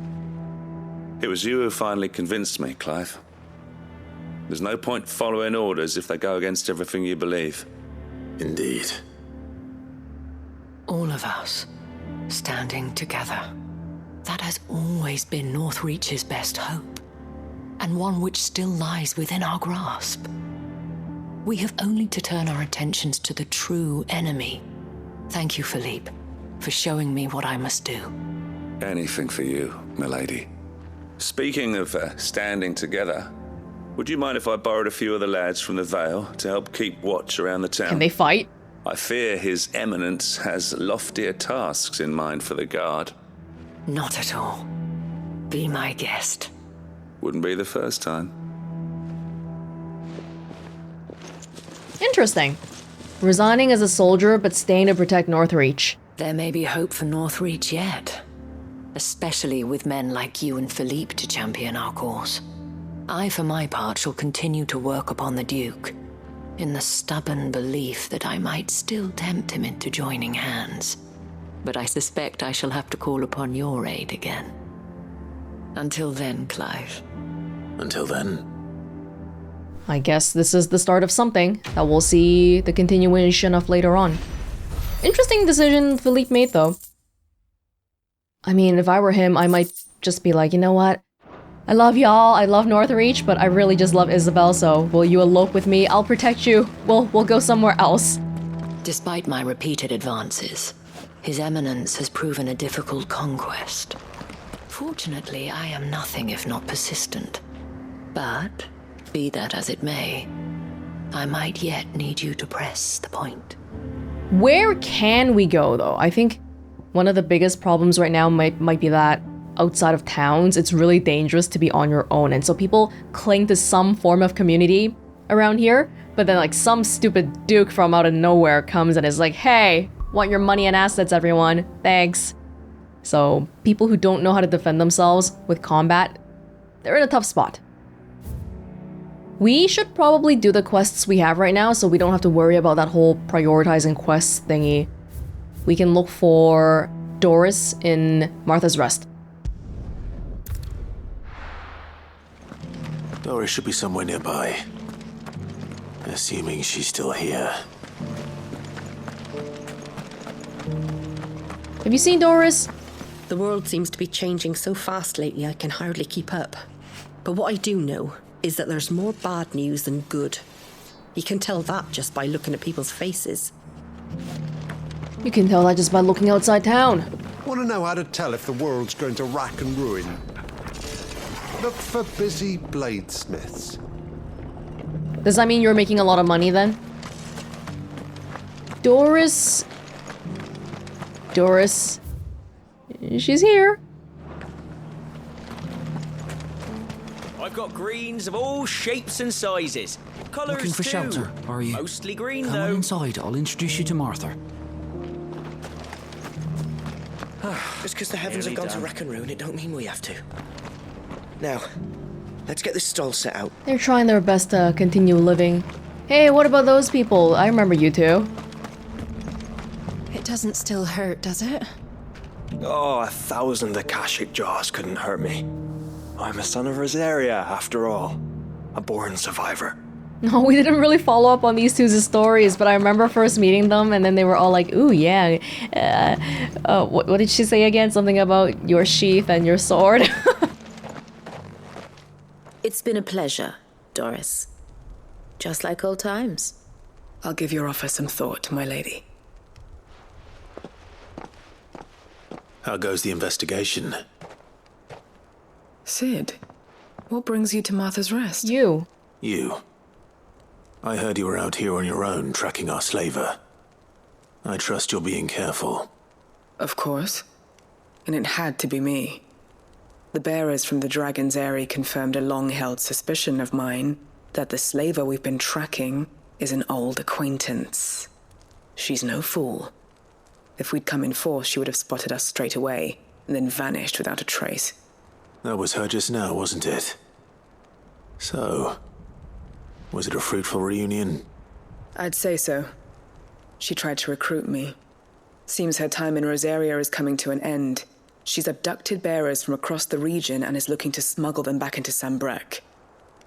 It was you who finally convinced me, Clive. There's no point following orders if they go against everything you believe. Indeed. All of us, standing together. That has always been Northreach's best hope, and one which still lies within our grasp. We have only to turn our attentions to the true enemy. Thank you, Philippe, for showing me what I must do. Anything for you, milady. Speaking of standing together, would you mind if I borrowed a few of the lads from the Vale to help keep watch around the town? Can they fight? I fear His Eminence has loftier tasks in mind for the guard. Not at all. Be my guest. Wouldn't be the first time. Interesting. Resigning as a soldier, but staying to protect Northreach. There may be hope for Northreach yet. Especially with men like you and Philippe to champion our cause. I, for my part, shall continue to work upon the Duke, in the stubborn belief that I might still tempt him into joining hands. But I suspect I shall have to call upon your aid again. Until then, Clive. Until then. I guess this is the start of something that we'll see the continuation of later on. Interesting decision Philippe made, though. I mean, if I were him, I might just be like, you know what? I love y'all, I love Northreach, but I really just love Isabel, so will you elope with me? I'll protect you. We'll go somewhere else. Despite my repeated advances, His Eminence has proven a difficult conquest. Fortunately, I am nothing if not persistent. But, be that as it may, I might yet need you to press the point. Where can we go, though? I think one of the biggest problems right now might be that outside of towns, it's really dangerous to be on your own. And so people cling to some form of community around here, but then like some stupid duke from out of nowhere comes and is like, hey, want your money and assets, everyone. Thanks. So people who don't know how to defend themselves with combat, they're in a tough spot. We should probably do the quests we have right now so we don't have to worry about that whole prioritizing quests thingy. We can look for Doris in Martha's Rest. Doris should be somewhere nearby. Assuming she's still here. Have you seen Doris? The world seems to be changing so fast lately I can hardly keep up. But what I do know is that there's more bad news than good. You can tell that just by looking at people's faces. You can tell that just by looking outside town. Want to know how to tell if the world's going to rack and ruin? Look for busy bladesmiths. Does that mean you're making a lot of money then? Doris... She's here. I've got greens of all shapes and sizes. Colours Looking for too. shelter, are you? Mostly green, Come though. on inside, I'll introduce you to Martha. Just because the heavens have Nearly gone to done. rack and ruin, it don't mean we have to. Now, let's get this stall set out. They're trying their best to continue living. Hey, what about those people? I remember you two. It doesn't still hurt, does it? Oh, 1,000 Akashic jaws couldn't hurt me. I'm a son of Rosaria, after all. A born survivor. No, we didn't really follow up on these two's stories, but I remember first meeting them and then they were all like, ooh, yeah. What did she say again? Something about your sheath and your sword? It's been a pleasure. Doris. Just like old times. I'll give your offer some thought, my lady. How goes the investigation? Sid, what brings you to Martha's Rest? You. You. I heard you were out here on your own, tracking our slaver. I trust you're being careful. Of course. And it had to be me. The bearers from the Dragon's Eyrie confirmed a long-held suspicion of mine that the slaver we've been tracking is an old acquaintance. She's no fool. If we'd come in force, she would have spotted us straight away, and then vanished without a trace. That was her just now, wasn't it? So, was it a fruitful reunion? I'd say so. She tried to recruit me. Seems her time in Rosaria is coming to an end. She's abducted bearers from across the region and is looking to smuggle them back into Sambrec.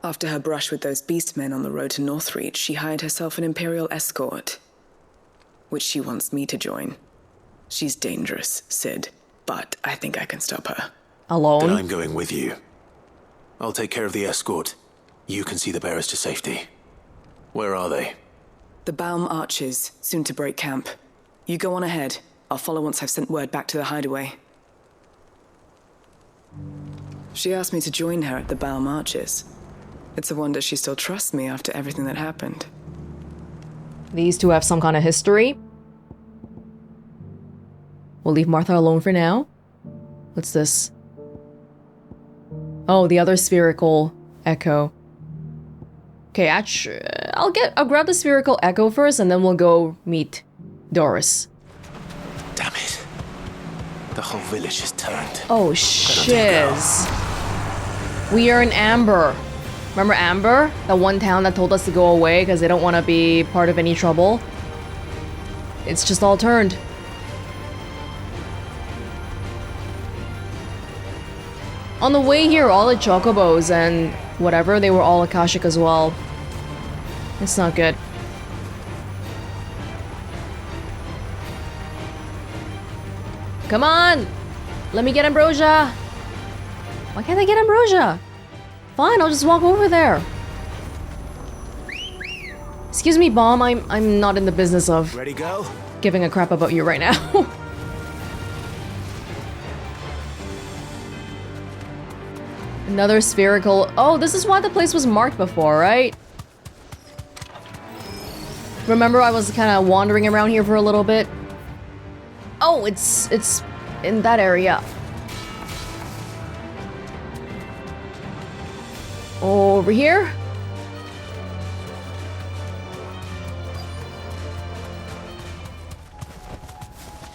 After her brush with those beastmen on the road to Northreach, she hired herself an Imperial escort, which she wants me to join. She's dangerous, Sid, but I think I can stop her. Alone? Then I'm going with you. I'll take care of the escort. You can see the bearers to safety. Where are they? The Baum Archers, soon to break camp. You go on ahead. I'll follow once I've sent word back to the hideaway. She asked me to join her at the Baum Archers. It's a wonder she still trusts me after everything that happened. These two have some kind of history. We'll leave Martha alone for now. What's this? Oh, the other spherical echo. Okay, actually, I'll grab the spherical echo first, and then we'll go meet Doris. Damn it. The whole village is turned. Oh, shiz. We are in Amber. Remember Amber? That one town that told us to go away because they don't want to be part of any trouble? It's just all turned. On the way here, all the chocobos and whatever, they were all Akashic as well. It's not good. Come on! Let me get ambrosia! Why can't I get ambrosia? Fine, I'll just walk over there. Excuse me, Bomb, I'm not in the business of ready go? Giving a crap about you right now. Another spherical... Oh, this is why the place was marked before, right? Remember I was kind of wandering around here for a little bit? Oh, it's in that area. Over here?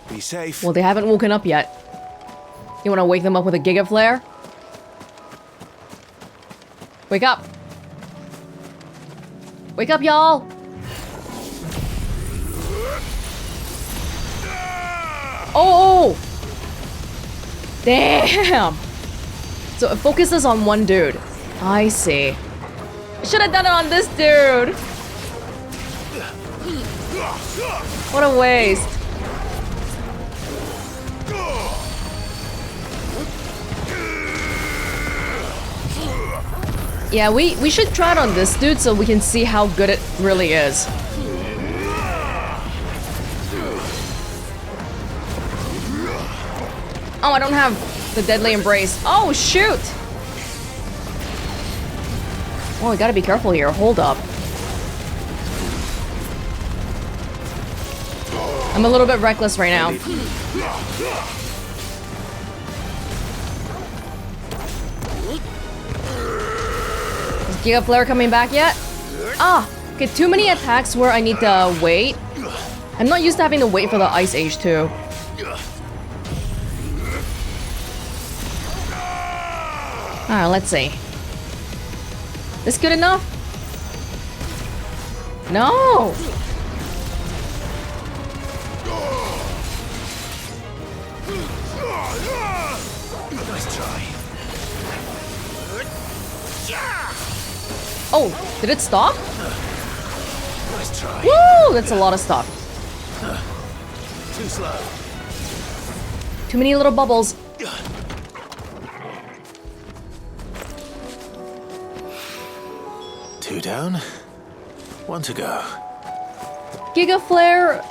Be safe. Well, they haven't woken up yet. You want to wake them up with a Giga Flare? Wake up! Wake up, y'all! Oh! Damn! So it focuses on one dude. I see. I should have done it on this dude! What a waste. Yeah, we should try it on this dude so we can see how good it really is. Oh, I don't have the Deadly Embrace. Oh, shoot! Oh, I gotta be careful here. Hold up. I'm a little bit reckless right now. Is Giga Flare coming back yet? Ah! Okay, too many attacks where I need to wait. I'm not used to having to wait for the Ice Age too. Alright, let's see. This good enough? No! Nice try. Oh, did it stop? Nice try. Woo! That's a lot of stuff. Too slow. Too many little bubbles. Two down. One to go. Giga Flare,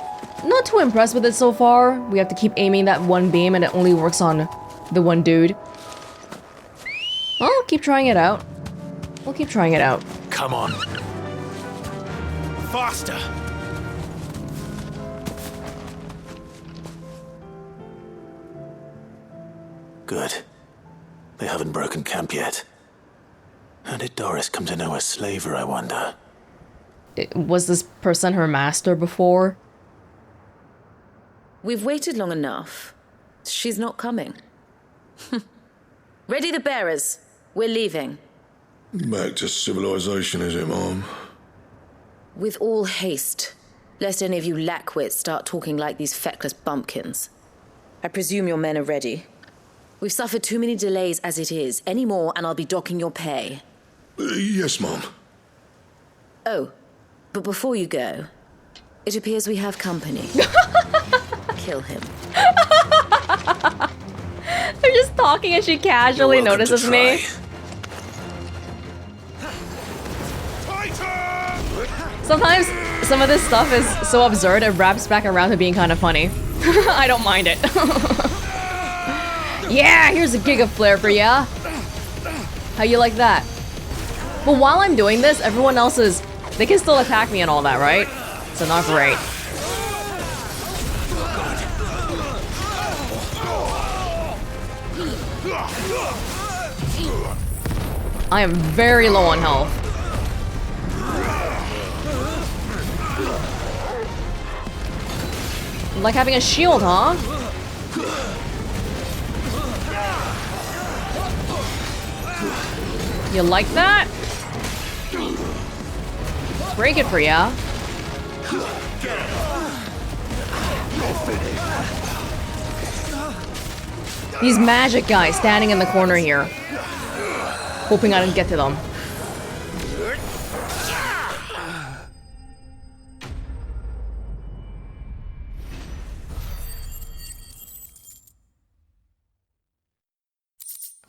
not too impressed with it so far. We have to keep aiming that one beam and it only works on the one dude. Well, keep trying it out. We'll keep trying it out. Come on. Faster! Good. They haven't broken camp yet. How did Doris come to know a slaver, I wonder? Was this person her master before? We've waited long enough. She's not coming. Ready the bearers. We're leaving. Back to civilization, is it, Mom? With all haste, lest any of you lackwits start talking like these feckless bumpkins. I presume your men are ready. We've suffered too many delays as it is. Any more and I'll be docking your pay. Yes, Mom. Oh, but before you go, it appears we have company. Kill him. They're just talking and she casually notices me. Sometimes some of this stuff is so absurd it wraps back around to being kind of funny. I don't mind it. Yeah, here's a Giga Flare for ya. How you like that? But while I'm doing this, everyone else is... They can still attack me and all that, right? So not great. I am very low on health. Like having a shield, huh? You like that? Break it for ya. These magic guys standing in the corner here. Hoping I didn't get to them.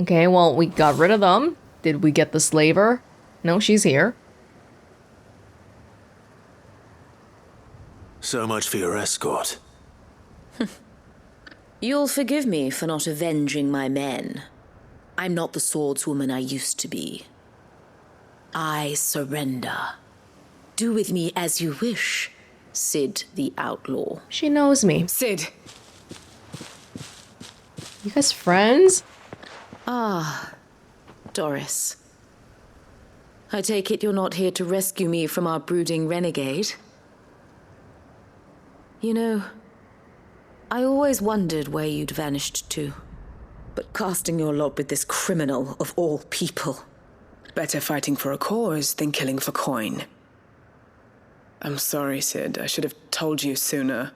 Okay, well, we got rid of them. Did we get the slaver? No, she's here. So much for your escort. You'll forgive me for not avenging my men. I'm not the swordswoman I used to be. I surrender. Do with me as you wish, Sid the Outlaw. She knows me. Sid. You guys friends? Ah, Doris. I take it you're not here to rescue me from our brooding renegade? You know, I always wondered where you'd vanished to. But casting your lot with this criminal of all people. Better fighting for a cause than killing for coin. I'm sorry, Sid. I should have told you sooner.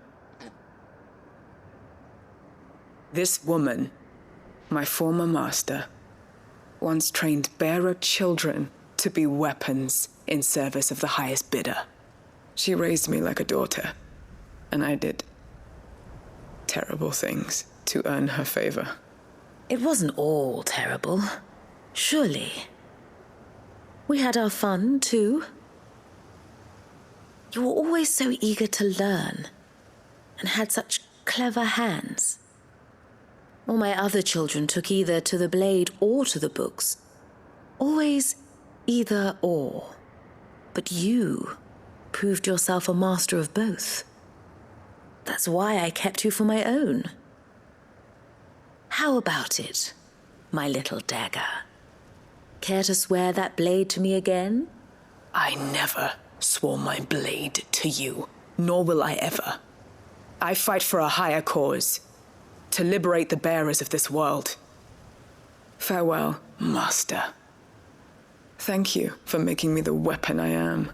This woman, my former master, once trained bearer children to be weapons in service of the highest bidder. She raised me like a daughter, and I did terrible things to earn her favor. It wasn't all terrible, surely. We had our fun, too. You were always so eager to learn, and had such clever hands. All my other children took either to the blade or to the books. Always either or. But you proved yourself a master of both. That's why I kept you for my own. How about it, my little dagger? Care to swear that blade to me again? I never swore my blade to you, nor will I ever. I fight for a higher cause, to liberate the bearers of this world. Farewell, Master. Thank you for making me the weapon I am.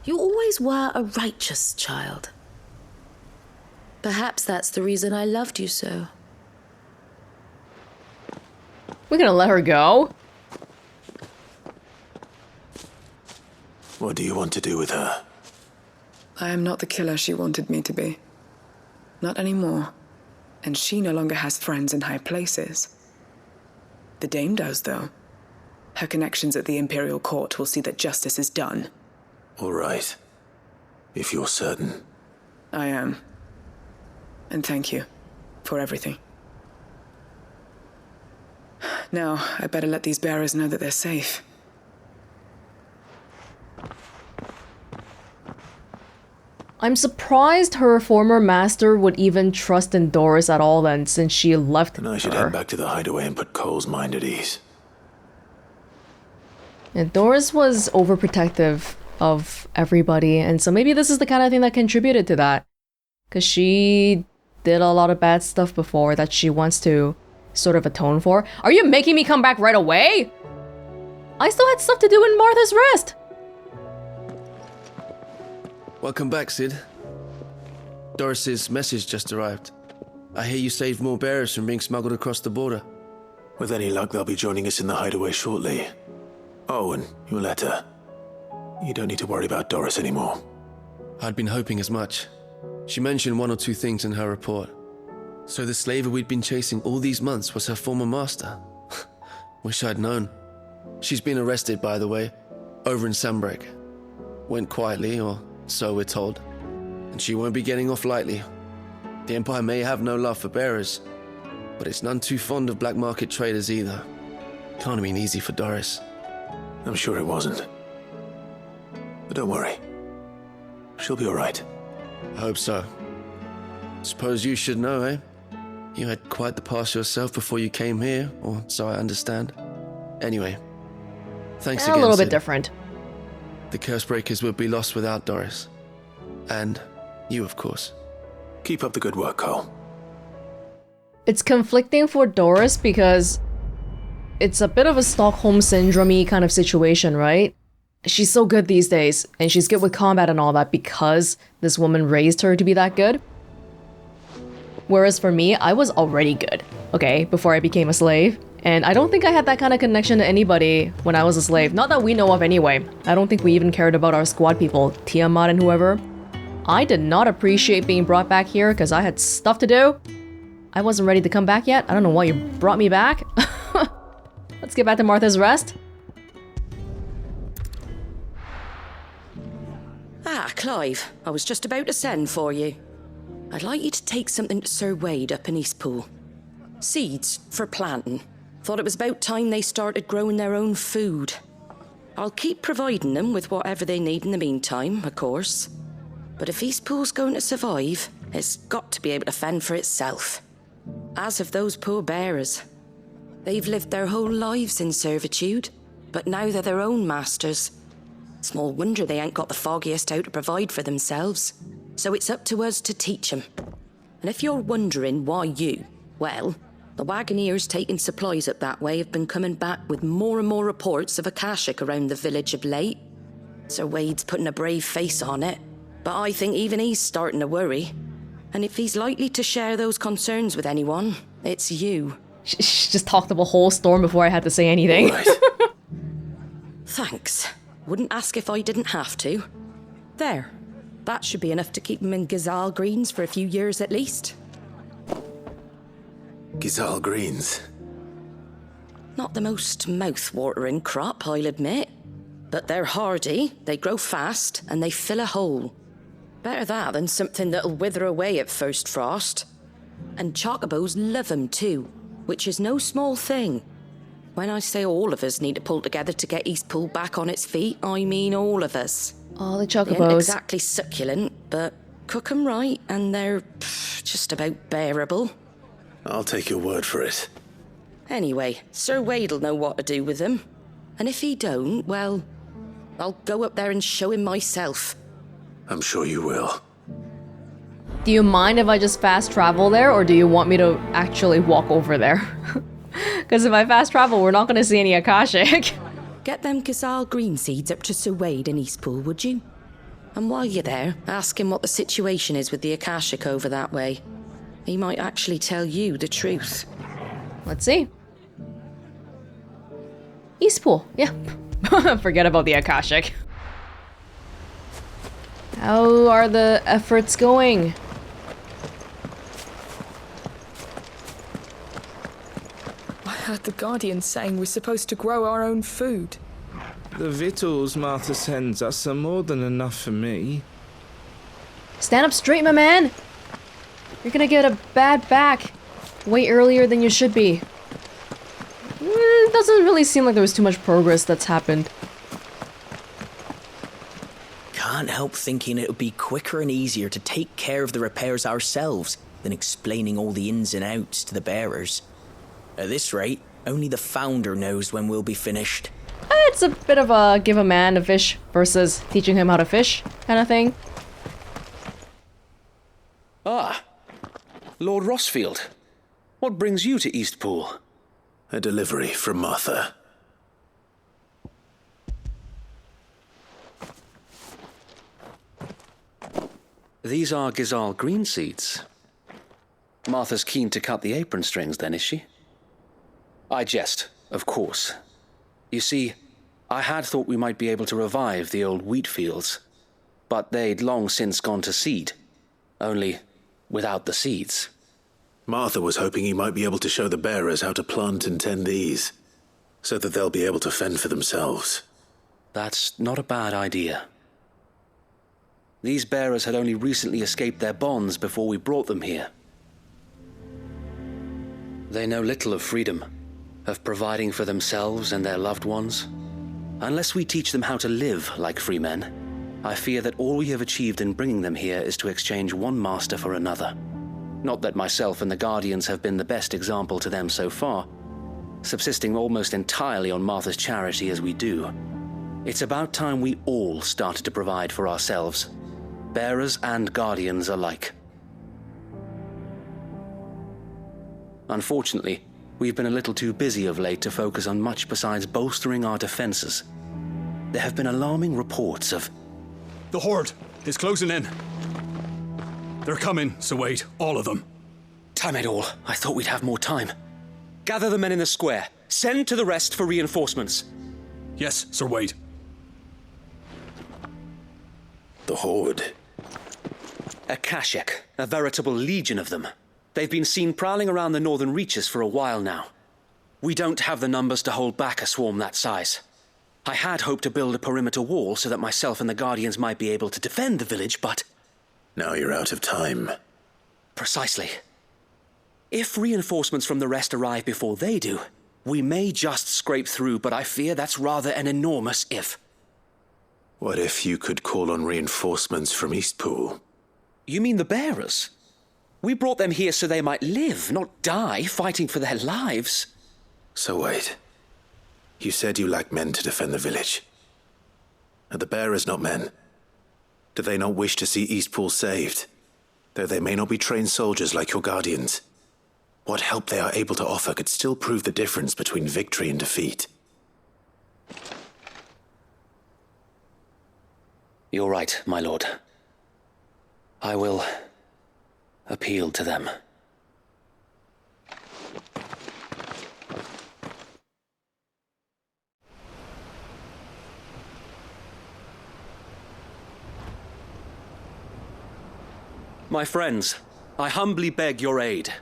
You always were a righteous child. Perhaps that's the reason I loved you so. We're gonna let her go? What do you want to do with her? I am not the killer she wanted me to be. Not anymore. And she no longer has friends in high places. The dame does, though. Her connections at the Imperial Court will see that justice is done. All right. If you're certain. I am. And thank you for everything. Now, I better let these bearers know that they're safe. I'm surprised her former master would even trust in Doris at all then, since she left And I should head back to the hideaway and put Cole's mind at ease. And Doris was overprotective of everybody, and so maybe this is the kind of thing that contributed to that. Because she did a lot of bad stuff before that she wants to sort of atone for. Are you making me come back right away? I still had stuff to do in Martha's Rest! Welcome back, Sid. Doris's message just arrived. I hear you saved more bearers from being smuggled across the border. With any luck, they'll be joining us in the hideaway shortly. Oh, and your letter. You don't need to worry about Doris anymore. I'd been hoping as much. She mentioned one or two things in her report. So the slaver we'd been chasing all these months was her former master. Wish I'd known. She's been arrested, by the way, over in Sanbreque. Went quietly, or so we're told. And she won't be getting off lightly. The Empire may have no love for bearers, but it's none too fond of black market traders either. Can't have been easy for Doris. I'm sure it wasn't. But don't worry. She'll be all right. I hope so. Suppose you should know, eh? You had quite the past yourself before you came here, or so I understand. Anyway, thanks again, A little Sid. bit different. The Cursebreakers would be lost without Doris. And you, of course. Keep up the good work, Cole. It's conflicting for Doris because it's a bit of a Stockholm Syndrome-y kind of situation, right? She's so good these days, and she's good with combat and all that because this woman raised her to be that good. Whereas for me, I was already good, okay, before I became a slave. And I don't think I had that kind of connection to anybody when I was a slave. Not that we know of anyway. I don't think we even cared about our squad people, Tiamat and whoever. I did not appreciate being brought back here because I had stuff to do. I wasn't ready to come back yet. I don't know why you brought me back. Let's get back to Martha's Rest. Ah, Clive, I was just about to send for you. I'd like you to take something to Sir Wade up in Eastpool. Seeds for planting. Thought it was about time they started growing their own food. I'll keep providing them with whatever they need in the meantime, of course. But if Eastpool's going to survive, it's got to be able to fend for itself. As have those poor bearers. They've lived their whole lives in servitude, but now they're their own masters. Small wonder they ain't got the foggiest how to provide for themselves. So it's up to us to teach them. And if you're wondering why you, well, the Wagoneers taking supplies up that way have been coming back with more and more reports of Akashic around the village of late. Sir Wade's putting a brave face on it, but I think even he's starting to worry. And if he's likely to share those concerns with anyone, it's you. She just talked up a whole storm before I had to say anything. Right. Thanks. Wouldn't ask if I didn't have to. There. That should be enough to keep him in Gazal Greens for a few years at least. Gazal Greens. Not the most mouth-watering crop, I'll admit. But they're hardy, they grow fast, and they fill a hole. Better that than something that'll wither away at first frost. And chocobos love 'em too, which is no small thing. When I say all of us need to pull together to get Eastpool back on its feet, I mean all of us. Oh, the They ain't chocobos. exactly succulent, but cook 'em right and they're just about bearable. I'll take your word for it. Anyway, Sir Wade'll know what to do with them. And if he don't, well, I'll go up there and show him myself. I'm sure you will. Do you mind if I just fast travel there, or do you want me to actually walk over there? Because if I fast travel, we're not going to see any Akashic. Get them Gazal green seeds up to Sir Wade in Eastpool, would you? And while you're there, ask him what the situation is with the Akashic over that way. He might actually tell you the truth. Let's see. Eastpool, yeah. Forget about the Akashic. How are the efforts going? heard the Guardian saying we're supposed to grow our own food. The victuals Martha sends us are more than enough for me. Stand up straight, my man! You're gonna get a bad back way earlier than you should be. It doesn't really seem like there was too much progress that's happened. Can't help thinking it would be quicker and easier to take care of the repairs ourselves than explaining all the ins and outs to the bearers. At this rate, only the founder knows when we'll be finished. It's a bit of a give a man a fish versus teaching him how to fish kind of thing. Ah, Lord Rossfield. What brings you to Eastpool? A delivery from Martha. These are Gizal green seeds. Martha's keen to cut the apron strings then, is she? I jest, of course. You see, I had thought we might be able to revive the old wheat fields, but they'd long since gone to seed, only without the seeds. Martha was hoping he might be able to show the bearers how to plant and tend these, so that they'll be able to fend for themselves. That's not a bad idea. These bearers had only recently escaped their bonds before we brought them here. They know little of freedom, of providing for themselves and their loved ones. Unless we teach them how to live like free men, I fear that all we have achieved in bringing them here is to exchange one master for another. Not that myself and the Guardians have been the best example to them so far, subsisting almost entirely on Martha's charity as we do. It's about time we all started to provide for ourselves, bearers and Guardians alike. Unfortunately, we've been a little too busy of late to focus on much besides bolstering our defenses. There have been alarming reports of... The Horde is closing in. They're coming, Sir Wade, all of them. Damn it all, I thought we'd have more time. Gather the men in the square. Send to the rest for reinforcements. Yes, Sir Wade. The Horde. A Kashek, a veritable legion of them. They've been seen prowling around the northern reaches for a while now. We don't have the numbers to hold back a swarm that size. I had hoped to build a perimeter wall so that myself and the Guardians might be able to defend the village, but... Now you're out of time. Precisely. If reinforcements from the rest arrive before they do, we may just scrape through, but I fear that's rather an enormous if. What if you could call on reinforcements from Eastpool? You mean the bearers? We brought them here so they might live, not die fighting for their lives. So wait. You said you lack men to defend the village. Are the bearers not men? Do they not wish to see Eastpool saved? Though they may not be trained soldiers like your Guardians. What help they are able to offer could still prove the difference between victory and defeat. You're right, my lord. I will appeal to them. My friends, I humbly beg your aid.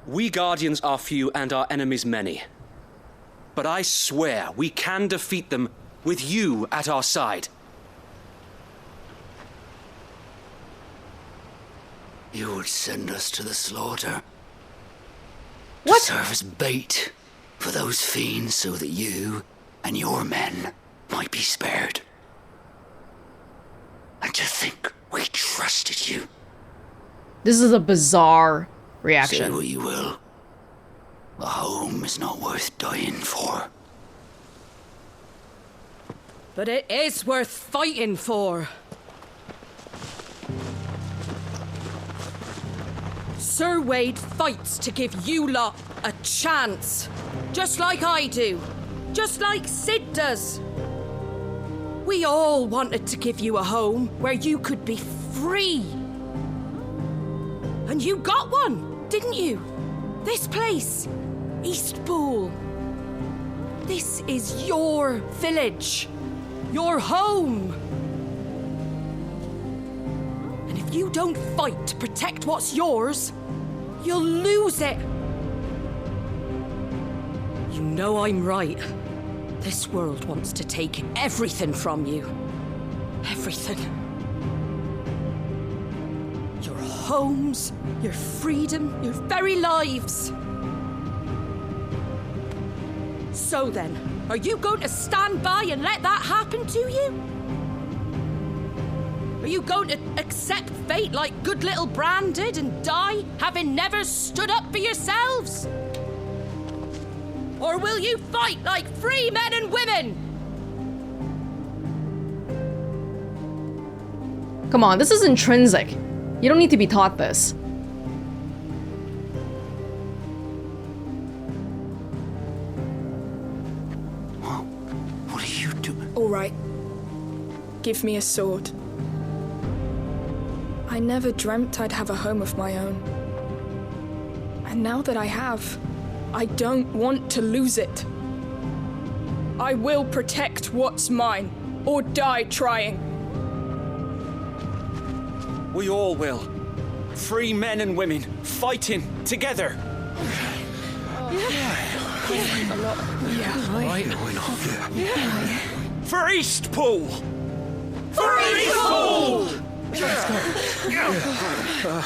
We Guardians are few and our enemies many. But I swear we can defeat them with you at our side. You would send us to the slaughter? What? To serve as bait for those fiends so that you and your men might be spared. And to think we trusted you. This is a bizarre reaction. Say what you will. A home is not worth dying for. But it is worth fighting for. Sir Wade fights to give you lot a chance. Just like I do. Just like Sid does. We all wanted to give you a home where you could be free. And you got one, didn't you? This place, Eastpool. This is your village, your home. And if you don't fight to protect what's yours, you'll lose it. You know I'm right. This world wants to take everything from you. Everything. Your homes, your freedom, your very lives. So then, are you going to stand by and let that happen to you? Are you going to accept fate like good little Bran did and die, having never stood up for yourselves? Or will you fight like free men and women? Come on, this is intrinsic. You don't need to be taught this. What are you doing? All right. Give me a sword. I never dreamt I'd have a home of my own. And now that I have, I don't want to lose it. I will protect what's mine, or die trying. We all will. Free men and women, fighting together. For Eastpool! For Eastpool! Let's go.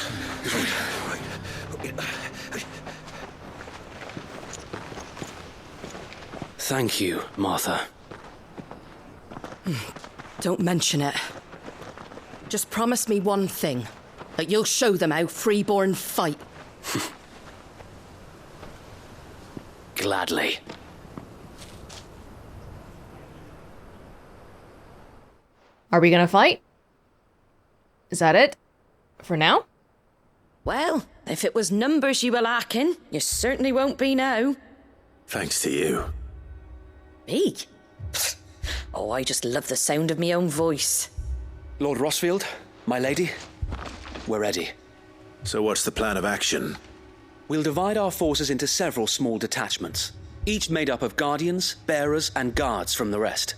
Thank you, Martha. Don't mention it. Just promise me one thing. That you'll show them how freeborn fight. Gladly. Are we gonna fight? Is that it? For now? Well, if it was numbers you were lacking, you certainly won't be now. Thanks to you. Me? Oh, I just love the sound of my own voice. Lord Rossfield, my lady, we're ready. So what's the plan of action? We'll divide our forces into several small detachments, each made up of guardians, bearers, and guards from the rest.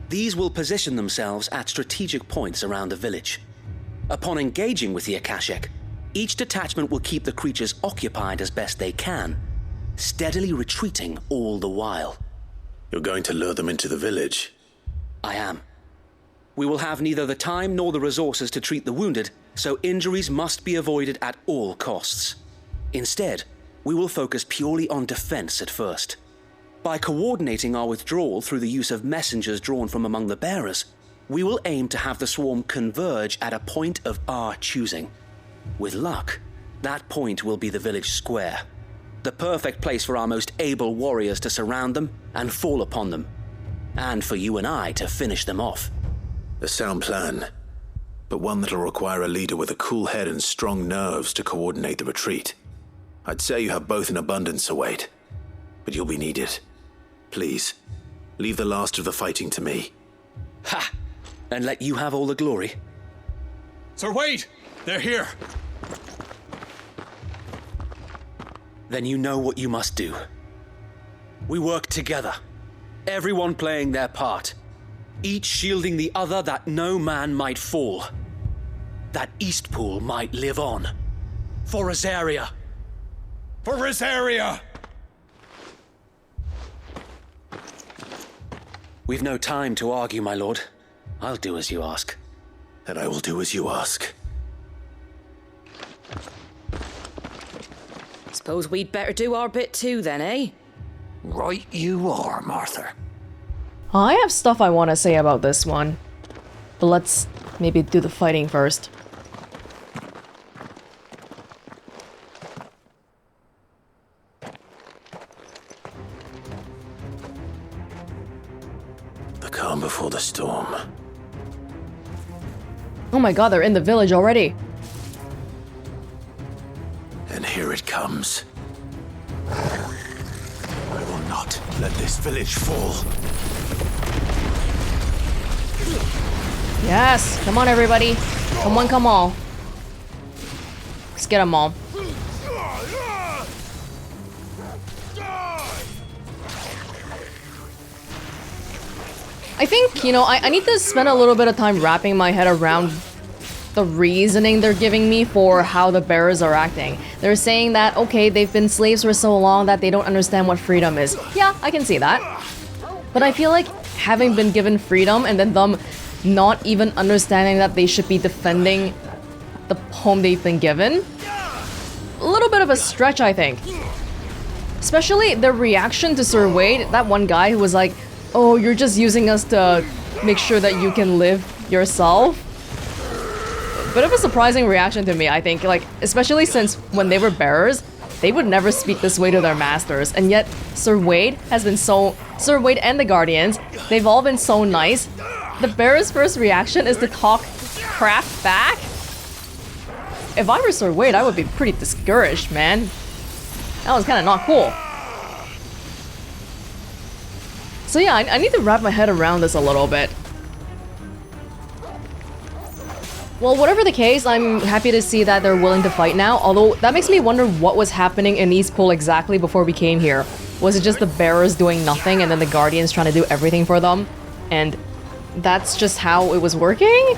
These will position themselves at strategic points around the village. Upon engaging with the Akashic, each detachment will keep the creatures occupied as best they can, steadily retreating all the while. You're going to lure them into the village? I am. We will have neither the time nor the resources to treat the wounded, so injuries must be avoided at all costs. Instead, we will focus purely on defense at first. By coordinating our withdrawal through the use of messengers drawn from among the bearers, we will aim to have the swarm converge at a point of our choosing. With luck, that point will be the village square, the perfect place for our most able warriors to surround them and fall upon them, and for you and I to finish them off. A sound plan, but one that'll require a leader with a cool head and strong nerves to coordinate the retreat. I'd say you have both in abundance, Await, but you'll be needed. Please, leave the last of the fighting to me. Ha! And let you have all the glory? Sir Wade! They're here! Then you know what you must do. We work together, everyone playing their part, each shielding the other that no man might fall, that Eastpool might live on. For Rosaria! For Rosaria! We've no time to argue, my lord. I'll do as you ask. And I will do as you ask. Suppose we'd better do our bit too then, eh? Right you are, Martha. I have stuff I want to say about this one. But let's maybe do the fighting first. The calm before the storm. Oh my god, they're in the village already. And here it comes. I will not let this village fall. Yes, come on everybody. Come on, come on. Let's get them all. I think, you know, I need to spend a little bit of time wrapping my head around the reasoning they're giving me for how the bearers are acting. They're saying that, okay, they've been slaves for so long that they don't understand what freedom is. Yeah, I can see that. But I feel like having been given freedom and then them not even understanding that they should be defending the home they've been given, a little bit of a stretch, I think. Especially their reaction to Sir Wade, that one guy who was like, oh, you're just using us to make sure that you can live yourself. Bit of a surprising reaction to me, I think, like, especially since when they were bearers, they would never speak this way to their masters, and yet Sir Wade and the Guardians, they've all been so nice. The bearers' first reaction is to talk crap back? If I were Sir Wade, I would be pretty discouraged, man. That was kind of not cool. So yeah, I need to wrap my head around this a little bit. Well, whatever the case, I'm happy to see that they're willing to fight now, although that makes me wonder what was happening in Eastpool exactly before we came here. Was it just the bearers doing nothing and then the Guardians trying to do everything for them? And that's just how it was working?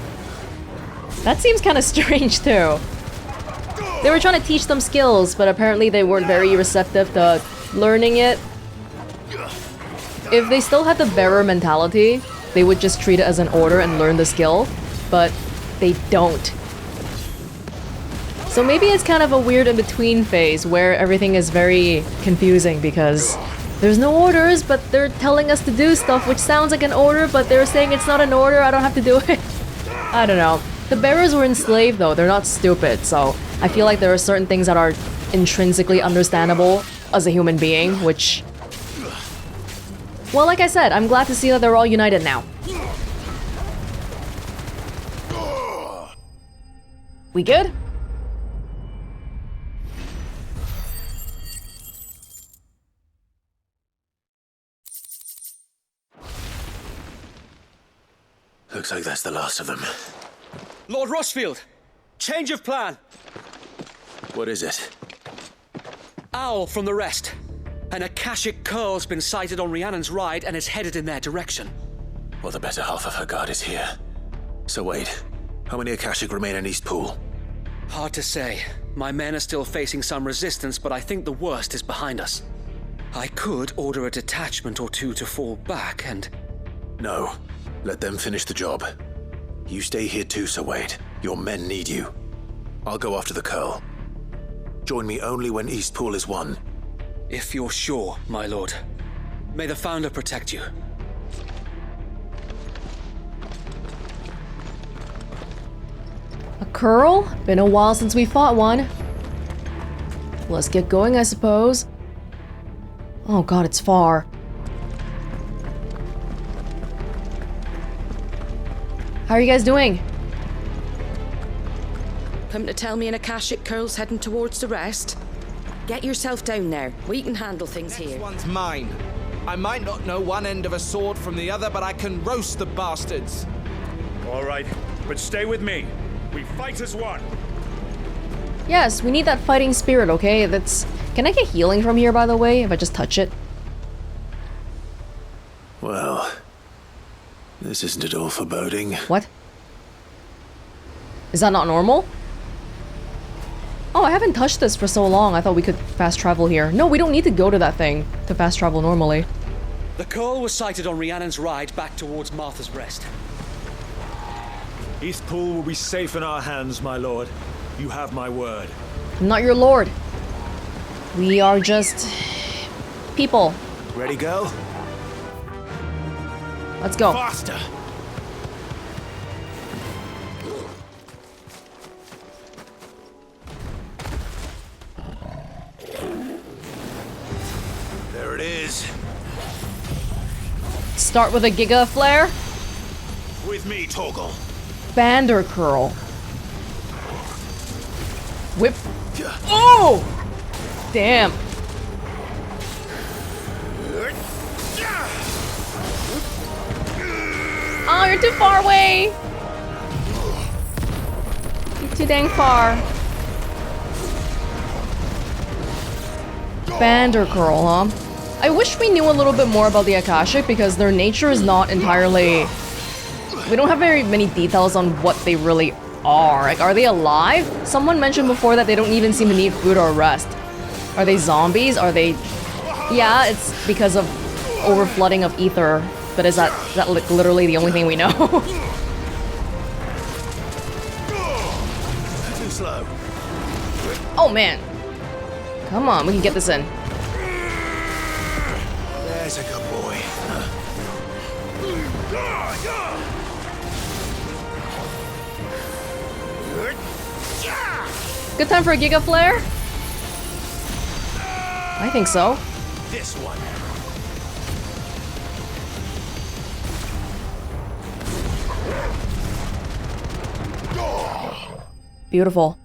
That seems kind of strange too. They were trying to teach them skills, but apparently they weren't very receptive to learning it. If they still had the bearer mentality, they would just treat it as an order and learn the skill, but they don't. So maybe it's kind of a weird in-between phase where everything is very confusing because there's no orders, but they're telling us to do stuff which sounds like an order, but they're saying it's not an order, I don't have to do it. I don't know. The bearers were enslaved though, they're not stupid, so I feel like there are certain things that are intrinsically understandable as a human being, which... Well, like I said, I'm glad to see that they're all united now. We good? Looks like that's the last of them. Lord Rossfield! Change of plan! What is it? Owl from the rest. An Akashic curl's been sighted on Rhiannon's ride and is headed in their direction. Well, the better half of her guard is here. So wait, how many Akashic remain in Eastpool? Hard to say. My men are still facing some resistance, but I think the worst is behind us. I could order a detachment or two to fall back and... No. Let them finish the job. You stay here too, Sir Wade. Your men need you. I'll go after the curl. Join me only when Eastpool is won. If you're sure, my lord. May the Founder protect you. A curl? Been a while since we fought one. Let's get going, I suppose. Oh god, it's far. How are you guys doing? Come to tell me an Akashic curl's heading towards the rest? Get yourself down there. We can handle things here. This one's mine. I might not know one end of a sword from the other, but I can roast the bastards. All right, but stay with me. We fight as one. Yes, we need that fighting spirit, okay? Can I get healing from here, by the way, if I just touch it? Well, this isn't at all foreboding. What? Is that not normal? Oh, I haven't touched this for so long. I thought we could fast travel here. No, we don't need to go to that thing to fast travel normally. The curl was sighted on Rhiannon's ride back towards Martha's Rest. Eastpool will be safe in our hands, my lord. You have my word. I'm not your lord. We are just... people. Ready, go? Let's go. Faster! There it is. Start with a Giga Flare. With me, Torgal. Bander Curl. Whip. Oh! Damn. Oh, you're too far away. You're too dang far. Bander Curl, huh? I wish we knew a little bit more about the Akashic because their nature is not entirely... We don't have very many details on what they really are. Like, are they alive? Someone mentioned before that they don't even seem to need food or rest. Are they zombies? Are they... Yeah, it's because of overflooding of ether. But is that like literally the only thing we know? Too slow. Oh man. Come on, we can get this in. There's a good boy. Good time for a Giga Flare? I think so. This one. Beautiful.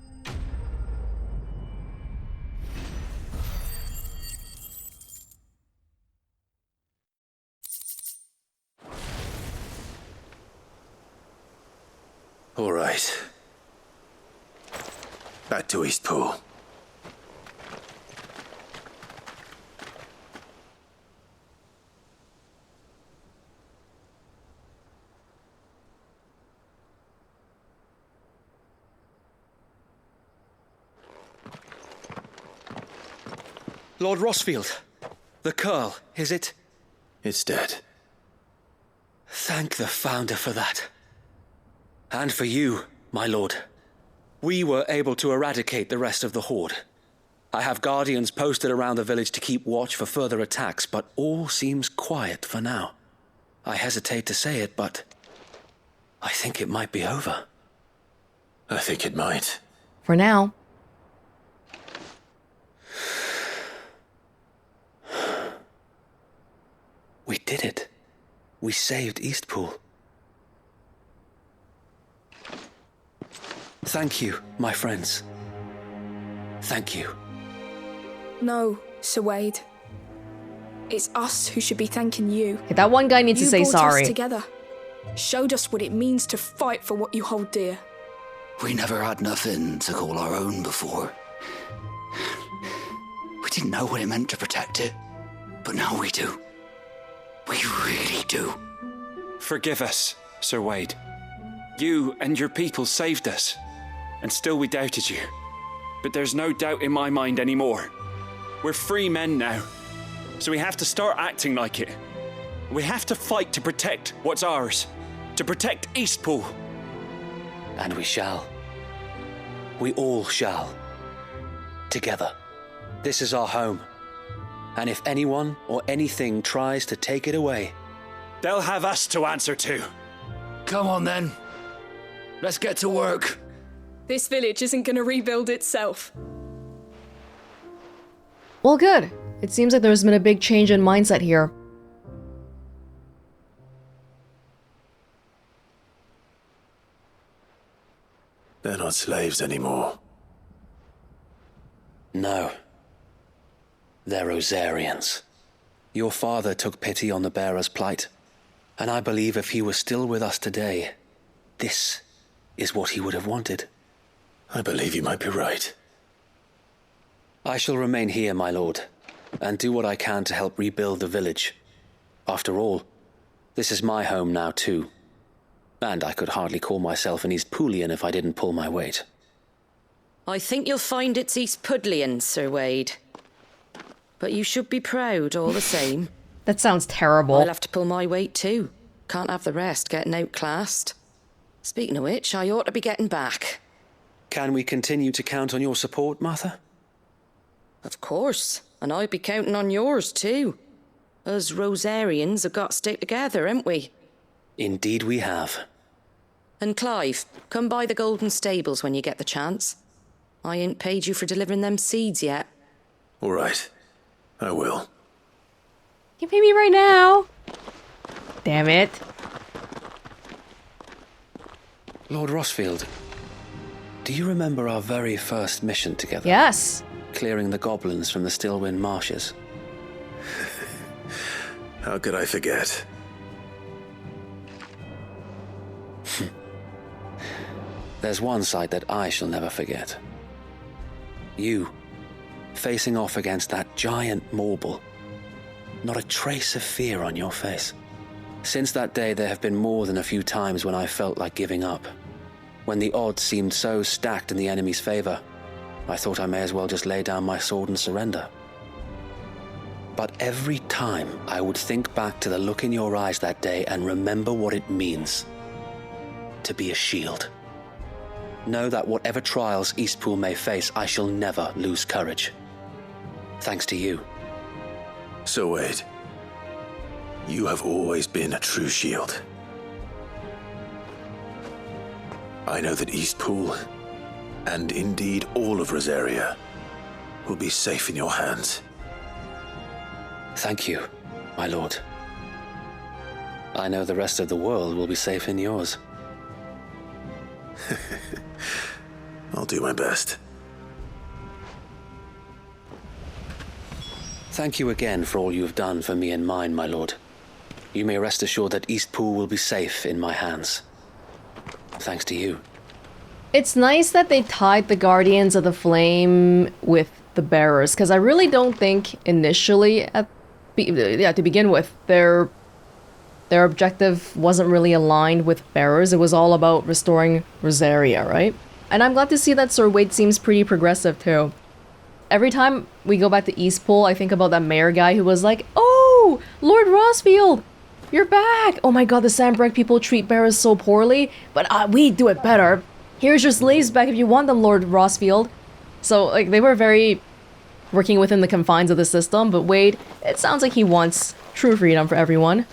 All right. Back to Eastpool. Lord Rossfield, the Curl, is it? It's dead. Thank the Founder for that. And for you, my lord. We were able to eradicate the rest of the Horde. I have guardians posted around the village to keep watch for further attacks, but all seems quiet for now. I hesitate to say it, but I think it might be over. I think it might. For now. We did it. We saved Eastpool. Thank you, my friends. Thank you. No, Sir Wade. It's us who should be thanking you. Okay, that one guy needs to say You brought sorry. us together. Showed us what it means to fight for what you hold dear. We never had nothing to call our own before. We didn't know what it meant to protect it, but now we do. We really do. Forgive us, Sir Wade. You and your people saved us, and still we doubted you. But there's no doubt in my mind anymore. We're free men now, so we have to start acting like it. We have to fight to protect what's ours, to protect Eastpool. And we shall. We all shall. Together. This is our home. And if anyone or anything tries to take it away, they'll have us to answer to. Come on then. Let's get to work. This village isn't going to rebuild itself. Well, good. It seems like there's been a big change in mindset here. They're not slaves anymore. no. They're Rosarians. Your father took pity on the bearer's plight, and I believe if he was still with us today, this is what he would have wanted. I believe you might be right. I shall remain here, my lord, and do what I can to help rebuild the village. After all, this is my home now too, and I could hardly call myself an Eastpoolian if I didn't pull my weight. I think you'll find it's Eastpudlian, Sir Wade. But you should be proud all the same. That sounds terrible. I'll have to pull my weight too. Can't have the rest getting outclassed. Speaking of which, I ought to be getting back. Can we continue to count on your support, Martha? Of course, and I'd be counting on yours too. Us Rosarians have got to stick together, haven't we? Indeed we have. And Clive, come by the Golden Stables when you get the chance. I ain't paid you for delivering them seeds yet. All right. I will. You pay me right now. Damn it. Lord Rossfield, do you remember our very first mission together? Yes. Clearing the goblins from the Stillwind marshes. How could I forget? There's one sight that I shall never forget. You, facing off against that giant Morble. Not a trace of fear on your face. Since that day, there have been more than a few times when I felt like giving up. When the odds seemed so stacked in the enemy's favor, I thought I may as well just lay down my sword and surrender. But every time I would think back to the look in your eyes that day and remember what it means to be a shield. Know that whatever trials Eastpool may face, I shall never lose courage. Thanks to you. So Wade, you have always been a true shield. I know that Eastpool, and indeed all of Rosaria, will be safe in your hands. Thank you, my lord. I know the rest of the world will be safe in yours. I'll do my best. Thank you again for all you have done for me and mine, my lord. You may rest assured that Eastpool will be safe in my hands. Thanks to you. It's nice that they tied the Guardians of the Flame with the Bearers, because I really don't think initially, to begin with, their objective wasn't really aligned with Bearers. It was all about restoring Rosaria, right? And I'm glad to see that Sir Wade seems pretty progressive too. Every time we go back to Eastpool, I think about that mayor guy who was like, "Oh, Lord Rossfield, you're back! Oh my god, the Sanbreque people treat Bearers so poorly, but we do it better. Here's your slaves back if you want them, Lord Rossfield." So, like, they were very working within the confines of the system, but Wade, it sounds like he wants true freedom for everyone.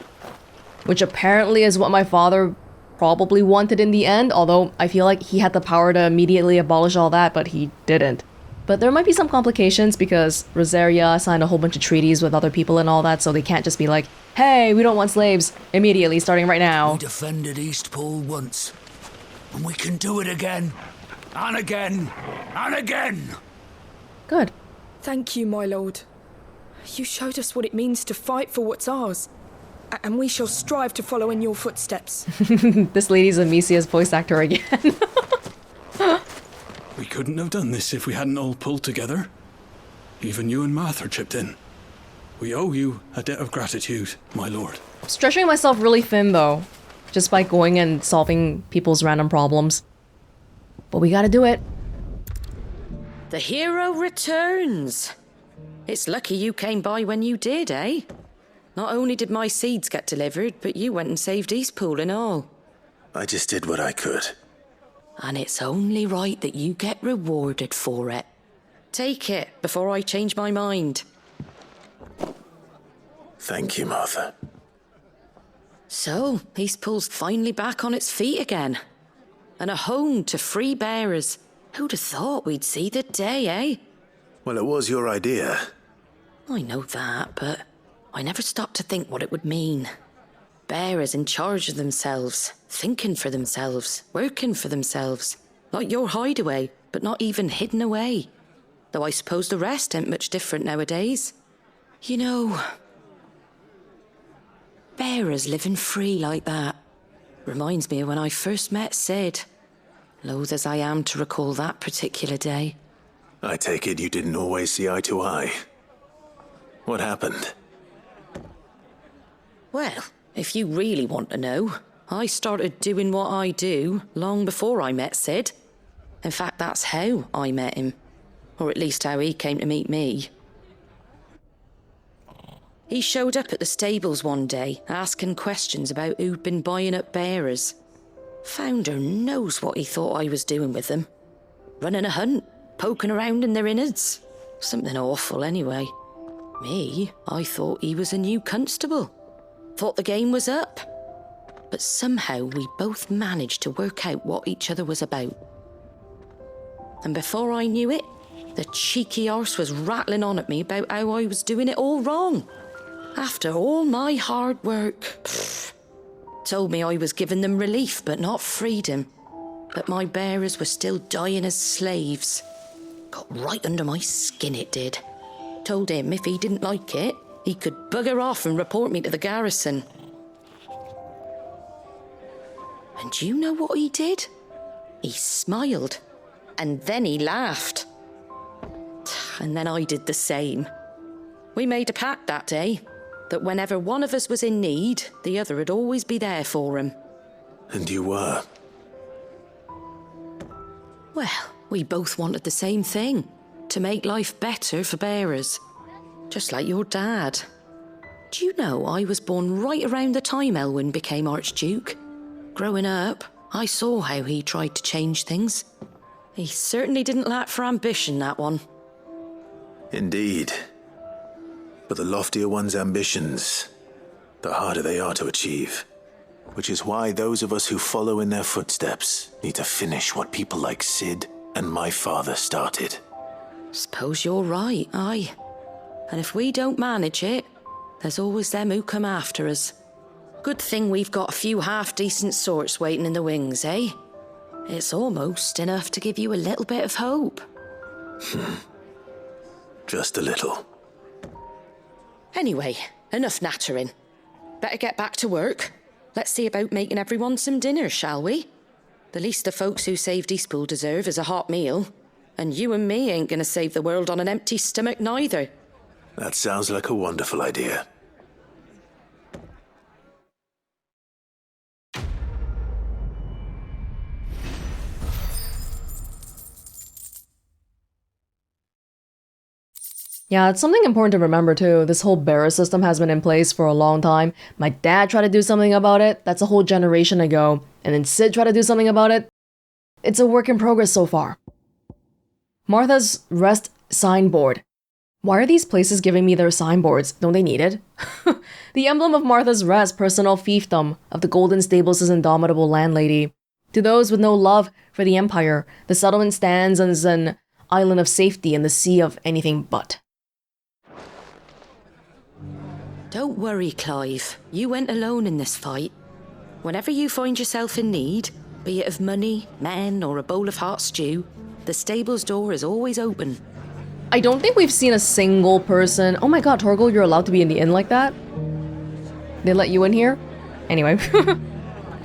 Which apparently is what my father probably wanted in the end, although I feel like he had the power to immediately abolish all that, but he didn't. But there might be some complications because Rosaria signed a whole bunch of treaties with other people and all that, so they can't just be like, "Hey, we don't want slaves immediately, starting right now." We defended Eastpool once, and we can do it again, and again, and again. Good. Thank you, my lord. You showed us what it means to fight for what's ours, and we shall strive to follow in your footsteps. This lady's Amicia's voice actor again. We couldn't have done this if we hadn't all pulled together. Even you and Martha chipped in. We owe you a debt of gratitude, my lord. Stretching myself really thin though, just by going and solving people's random problems. But we gotta do it. The hero returns. It's lucky you came by when you did, eh? Not only did my seeds get delivered, but you went and saved Eastpool and all. I just did what I could. And it's only right that you get rewarded for it. Take it before I change my mind. Thank you, Martha. So, Eastpool's finally back on its feet again. And a home to free bearers. Who'd have thought we'd see the day, eh? Well, it was your idea. I know that, but I never stopped to think what it would mean. Bearers in charge of themselves, thinking for themselves, working for themselves. Like your hideaway, but not even hidden away. Though I suppose the rest ain't much different nowadays. You know, bearers living free like that reminds me of when I first met Sid. Loath as I am to recall that particular day. I take it you didn't always see eye to eye. What happened? Well, if you really want to know, I started doing what I do long before I met Sid. In fact, that's how I met him. Or at least how he came to meet me. He showed up at the stables one day, asking questions about who'd been buying up bearers. Founder knows what he thought I was doing with them. Running a hunt, poking around in their innards. Something awful anyway. Me, I thought he was a new constable. Thought the game was up. But somehow we both managed to work out what each other was about. And before I knew it, the cheeky arse was rattling on at me about how I was doing it all wrong. After all my hard work. Told me I was giving them relief but not freedom. But my bearers were still dying as slaves. Got right under my skin, it did. Told him if he didn't like it, he could bugger off and report me to the garrison. And do you know what he did? He smiled. And then he laughed. And then I did the same. We made a pact that day, that whenever one of us was in need, the other would always be there for him. And you were? Well, we both wanted the same thing. To make life better for bearers. Just like your dad. Do you know I was born right around the time Elwyn became Archduke? Growing up, I saw how he tried to change things. He certainly didn't lack for ambition, that one. Indeed. But the loftier one's ambitions, the harder they are to achieve. Which is why those of us who follow in their footsteps need to finish what people like Sid and my father started. Suppose you're right, aye. And if we don't manage it, there's always them who come after us. Good thing we've got a few half-decent sorts waiting in the wings, eh? It's almost enough to give you a little bit of hope. Just a little. Anyway, enough nattering. Better get back to work. Let's see about making everyone some dinner, shall we? The least the folks who saved Eastpool deserve is a hot meal. And you and me ain't gonna save the world on an empty stomach neither. That sounds like a wonderful idea. Yeah, it's something important to remember too. This whole bearer system has been in place for a long time. My dad tried to do something about it. That's a whole generation ago. And then Sid tried to do something about it. It's a work in progress so far. Martha's Rest signboard. Why are these places giving me their signboards? Don't they need it? The emblem of Martha's Rest, personal fiefdom of the Golden Stables' indomitable landlady. To those with no love for the Empire, the settlement stands as an island of safety in the sea of anything but. Don't worry, Clive. You went alone in this fight. Whenever you find yourself in need, be it of money, men, or a bowl of hot stew, the stable's door is always open. I don't think we've seen a single person... Oh my god, Torgal, you're allowed to be in the inn like that? They let you in here? Anyway.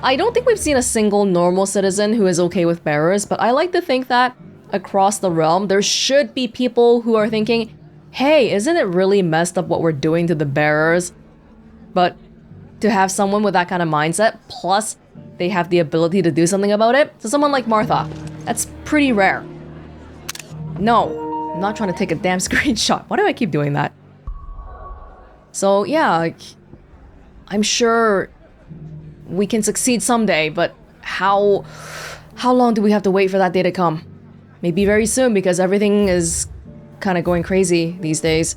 I don't think we've seen a single normal citizen who is okay with bearers, but I like to think that across the realm, there should be people who are thinking, hey, isn't it really messed up what we're doing to the bearers? But to have someone with that kind of mindset, plus they have the ability to do something about it, so someone like Martha, that's pretty rare. No, I'm not trying to take a damn screenshot. Why do I keep doing that? So yeah, like, I'm sure we can succeed someday, but how long do we have to wait for that day to come? Maybe very soon, because everything is kind of going crazy these days.